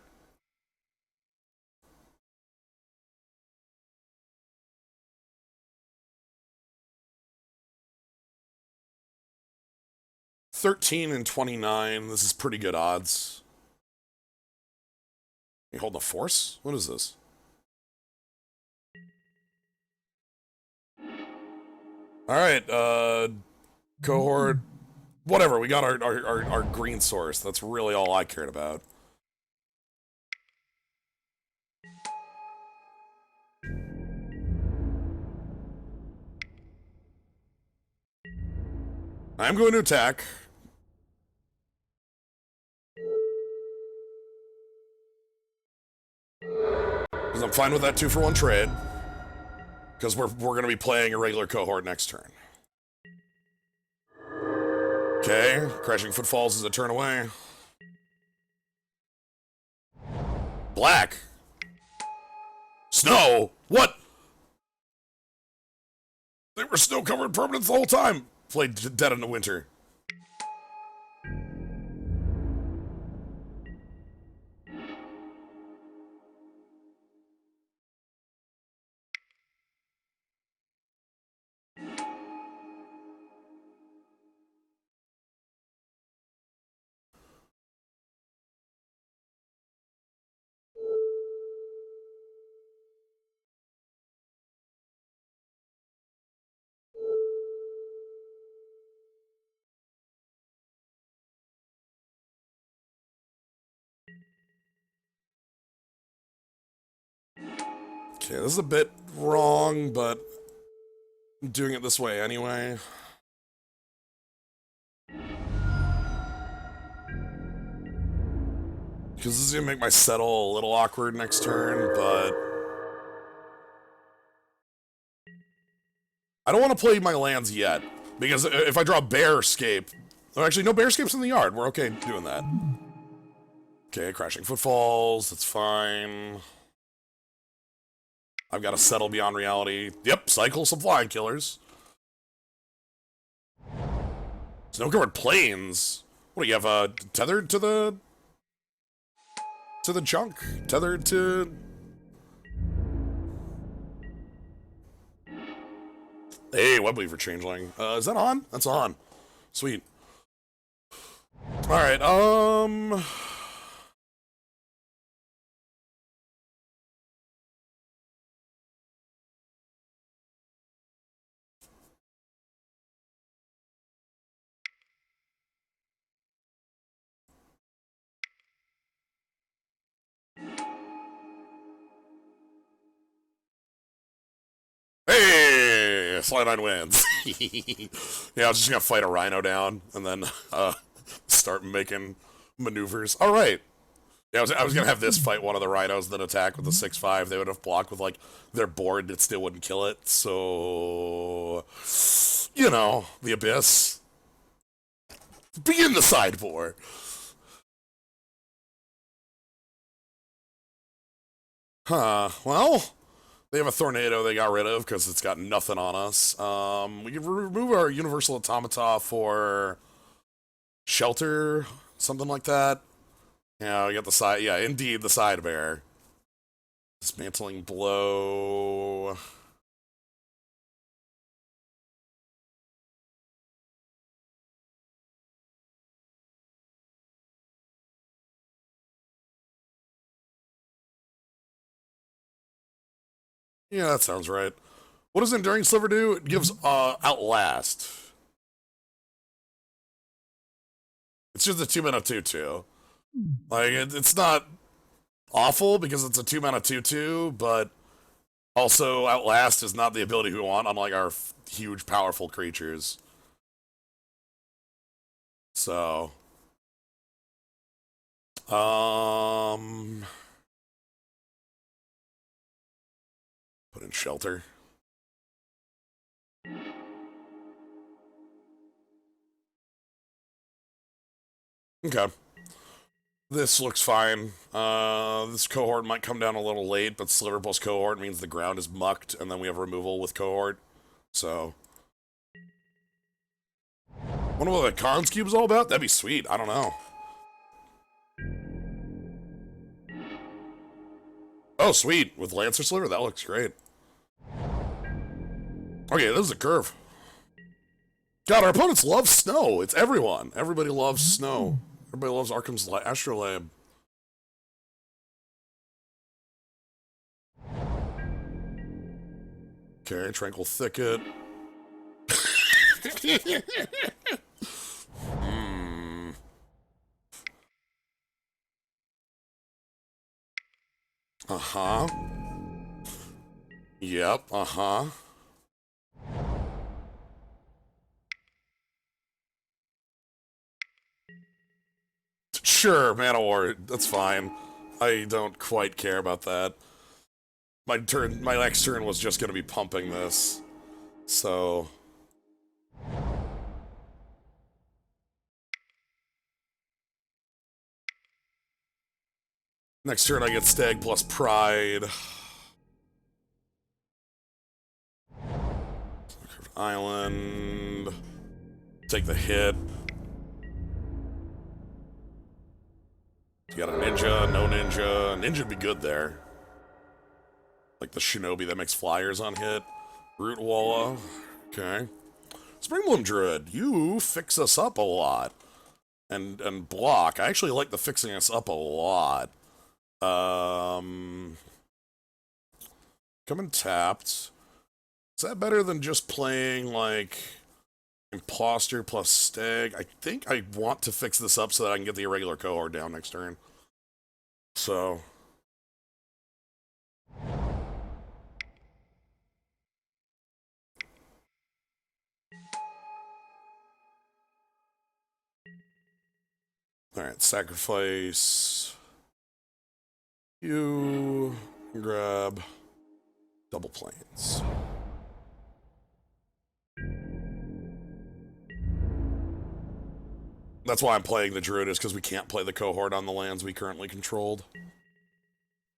$13 and $29. This is pretty good odds. You hold the Force? What is this? Alright, cohort, whatever, we got our green source. That's really all I cared about. I'm going to attack. Because I'm fine with that 2-for-1 trade. Because we're going to be playing a regular cohort next turn. Okay, Crashing Footfalls is a turn away. Black? Snow? What? They were snow-covered permanents the whole time. Played Dead in the Winter. Okay, this is a bit wrong, but I'm doing it this way anyway. Because this is going to make my settle a little awkward next turn, but... I don't want to play my lands yet, because if I draw Bearscape... Oh, actually, no Bearscape's in the yard. We're okay doing that. Okay, Crashing Footfalls, that's fine. I've got to settle beyond reality. Yep, cycle some Flying Killers. Snow-covered Plains. What do you have, tethered to the... to the junk? Tethered to... Hey, Webweaver Changeling. Is that on? That's on. Sweet. Alright, Hey! Slide9 wins. Yeah, I was just gonna fight a Rhino down, and then, start making maneuvers. Alright. Yeah, I was gonna have this fight one of the Rhinos, then attack with the 6-5. They would have blocked with, like, their board, it still wouldn't kill it, so... You know, the Abyss. Begin the sideboard. Huh. Well, they have a tornado they got rid of because it's got nothing on us. We can remove our universal automata for shelter, something like that. Yeah, we got the side. Yeah, indeed, the side bear. Dismantling blow. Yeah, that sounds right. What does Enduring Sliver do? It gives Outlast. It's just a 2-mana 2/2. Like, it's not awful because it's a 2-mana 2/2, but also Outlast is not the ability we want, unlike our huge, powerful creatures. So, um, put in shelter. Okay. This looks fine. This cohort might come down a little late, but Sliver plus cohort means the ground is mucked, and then we have removal with cohort. So, wonder what the Cons Cube's all about? That'd be sweet. I don't know. Oh, sweet. With Lancer Sliver? That looks great. Okay, this is a curve. God, our opponents love snow. It's everyone. Everybody loves snow. Everybody loves Arkham's Astrolabe. Okay, Tranquil Thicket. Hmm. Uh-huh. Yep, uh-huh. Sure, Man of War, that's fine. I don't quite care about that. My next turn was just gonna be pumping this. So... Next turn I get Stag plus Pride. Island. Take the hit. You got a ninja, no ninja. Ninja'd be good there. Like the shinobi that makes flyers on hit. Root Walla. Okay. Springbloom Druid, you fix us up a lot. And block. I actually like the fixing us up a lot. Coming tapped. Is that better than just playing, like, Imposter plus Stag? I think I want to fix this up so that I can get the irregular cohort down next turn. So... Alright, sacrifice... You... Grab... Double Plains. That's why I'm playing the Druid, is because we can't play the cohort on the lands we currently controlled.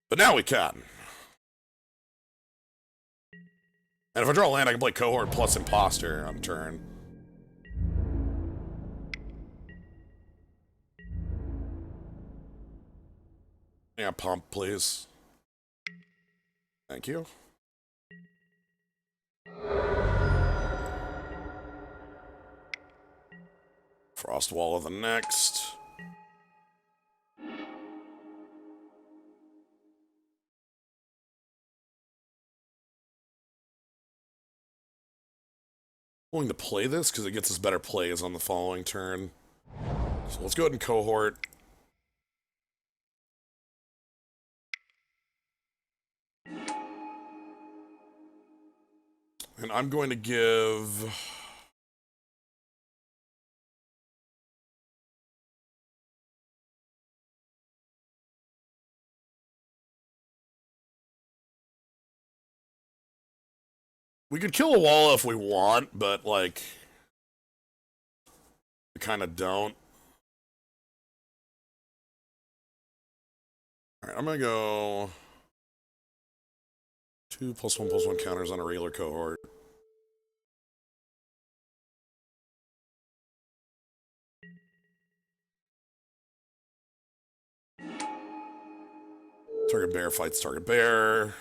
But now we can. And if I draw a land, I can play cohort plus imposter on turn. Yeah, pump, please. Thank you. Frostwall of the next. Willing to play this because it gets us better plays on the following turn. So let's go ahead and cohort. And I'm going to give... We could kill a wall if we want, but, like... We kind of don't. Alright, I'm gonna go... 2 +1/+1 counters on a regular cohort. Target bear fights target bear.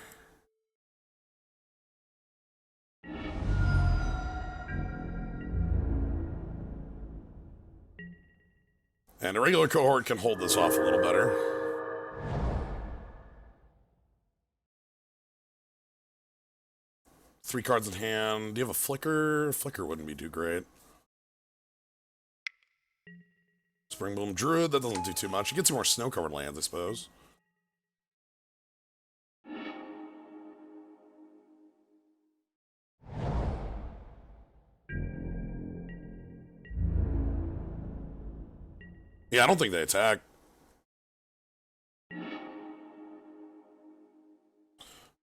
And a regular cohort can hold this off a little better. Three cards in hand. Do you have a flicker? Flicker wouldn't be too great. Springboom Druid, that doesn't do too much. You get some more snow-covered lands, I suppose. Yeah, I don't think they attack.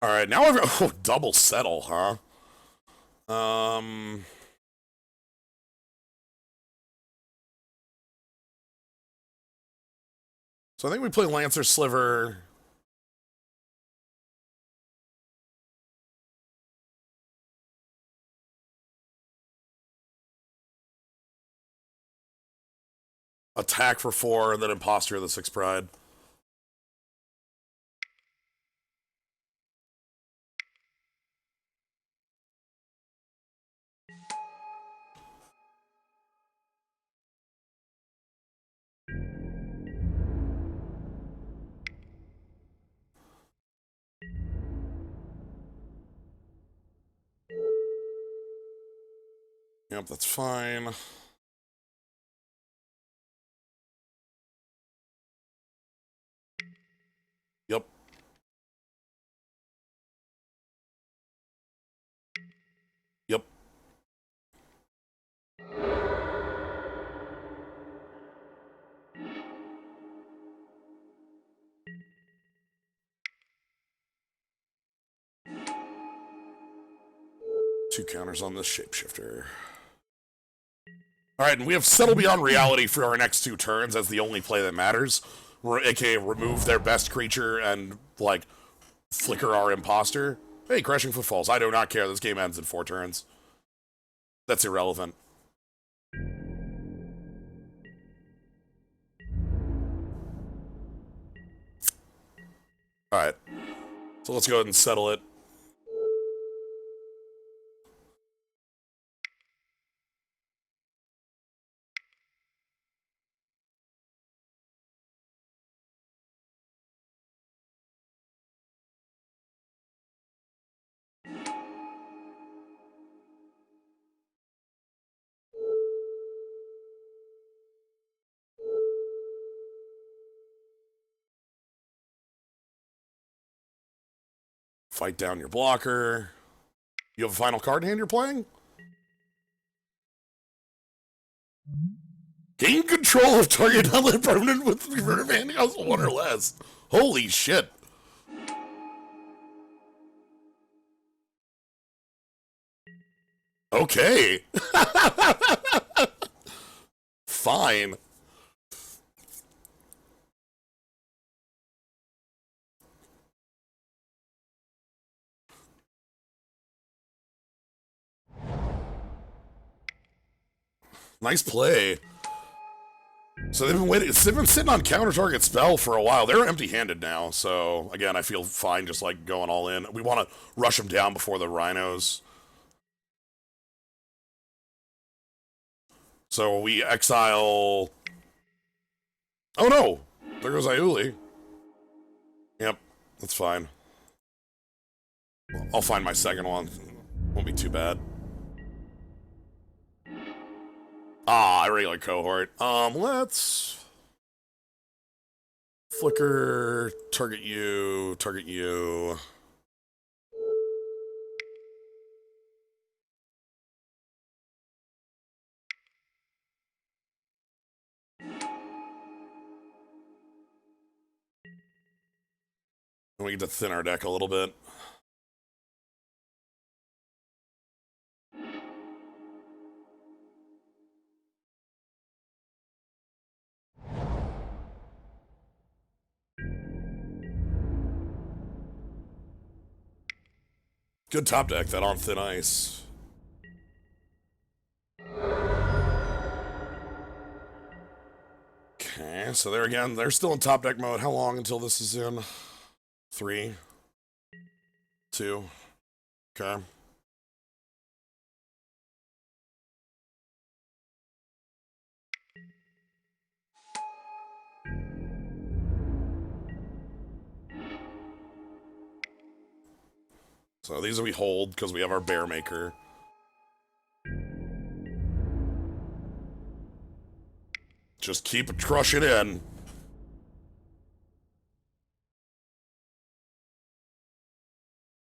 Alright, now I've got... Oh, double settle, huh? So I think we play Lancer Sliver. Attack for 4, and then Imposter of the 6 Pride. Yep, that's fine. Yep. Yep. Two counters on this Shapeshifter. Alright, and we have Settle Beyond Reality for our next 2 turns as the only play that matters. AKA remove their best creature and, like, flicker our Imposter. Hey, Crashing Footfalls. I do not care. This game ends in 4 turns. That's irrelevant. Alright. So let's go ahead and settle it. Fight down your blocker. You have a final card in hand you're playing? Gain control of target non-land permanent with reverted hand costs 1 or less. Holy shit. Okay. Fine. Nice play. So they've been waiting. They've been sitting on counter target spell for a while. They're empty-handed now. So again, I feel fine just like going all in. We want to rush them down before the rhinos. So we exile. Oh no! There goes Iuli. Yep, that's fine. I'll find my second one. Won't be too bad. Ah, I regular cohort. Let's flicker, target you, target you. And we get to thin our deck a little bit. Good top deck, that on thin ice. Okay, so there again, they're still in top deck mode. How long until this is in? 3, 2, okay. So these we hold because we have our Bear Maker. Just keep crushing in.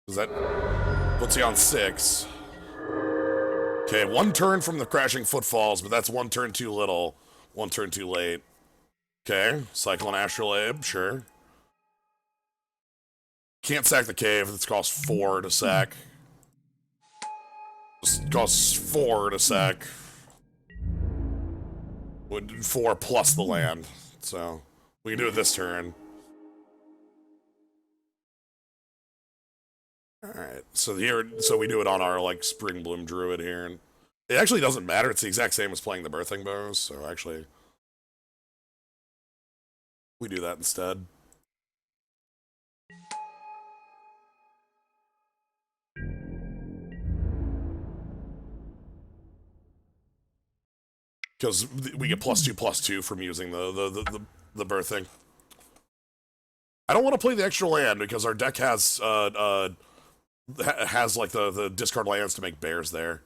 Does that puts you on 6? Okay, 1 turn from the Crashing Footfalls, but that's 1 turn too little, 1 turn too late. Okay, Cyclone Astrolabe, sure. Can't sack the cave. This costs 4 to sack. This costs 4 to sack. 4 plus the land. So we can do it this turn. Alright, so we do it on our like Spring Bloom Druid here, and it actually doesn't matter, it's the exact same as playing the Birthing Bows, so actually we do that instead. Because we get +2/+2 from using the Birthing. I don't want to play the extra land because our deck has like the discard lands to make bears there.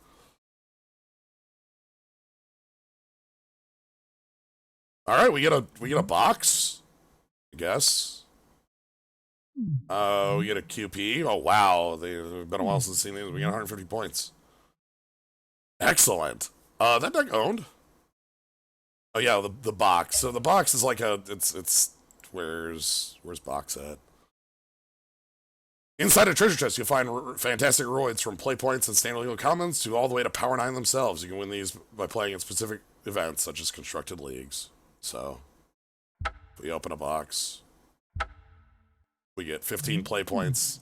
All right, we get a box, I guess. We get a QP. Oh wow, they've been a while since I've seen these. We get 150 points. Excellent. That deck owned. Oh yeah, the box. So the box is like it's where's box at? Inside a treasure chest, you'll find fantastic roids from play points and standard legal commons to all the way to Power 9 themselves. You can win these by playing in specific events, such as constructed leagues. So, if we open a box, we get 15 play points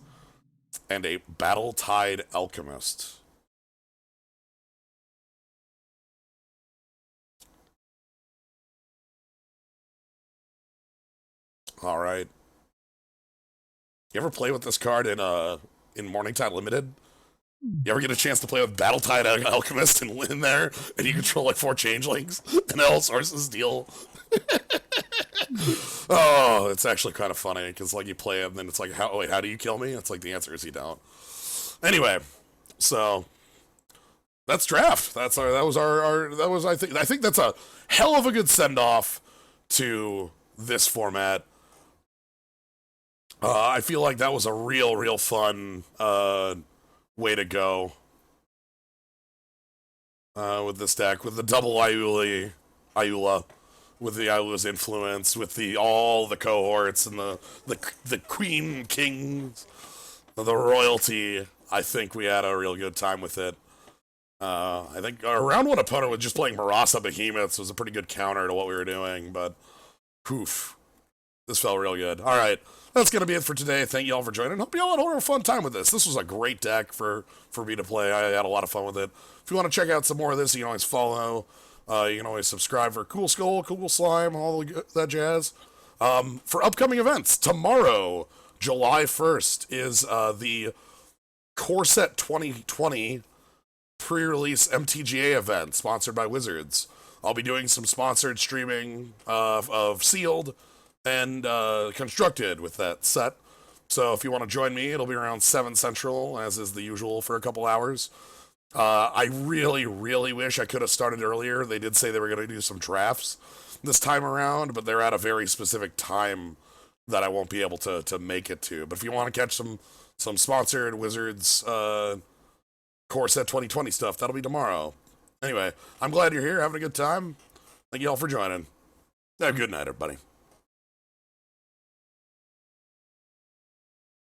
and a Battle-Tide Alchemist. All right. You ever play with this card in Morningtide Limited? You ever get a chance to play with Battle-Tide Alchemist and win there, and you control like 4 changelings, and all sources deal? Oh, it's actually kind of funny because like you play it, and then it's like, how do you kill me? It's like the answer is you don't. Anyway, so that's draft. That was I think that's a hell of a good send off to this format. I feel like that was a real fun way to go with this deck, with the double Ayula, with the Ayula's influence, with all the cohorts and the queen kings, the royalty. I think we had a real good time with it. I think our round one opponent was just playing Marasa Behemoths was a pretty good counter to what we were doing, but poof, this felt real good. All right. That's going to be it for today. Thank you all for joining. Hope you all had a fun time with this. This was a great deck for me to play. I had a lot of fun with it. If you want to check out some more of this, you can always follow. You can always subscribe for Cool Skull, Cool Slime, all that jazz. For upcoming events, tomorrow, July 1st, is the Core Set 2020 pre-release MTGA event sponsored by Wizards. I'll be doing some sponsored streaming of Sealed and Constructed with that set. So if you want to join me, it'll be around 7 Central, as is the usual, for a couple hours. I really wish I could have started earlier. They did say they were going to do some drafts this time around, but they're at a very specific time that I won't be able to make it to. But if you want to catch some sponsored Wizards Core Set 2020 stuff, that'll be tomorrow. Anyway, I'm glad you're here, having a good time. Thank you all for joining. Have a good night, everybody.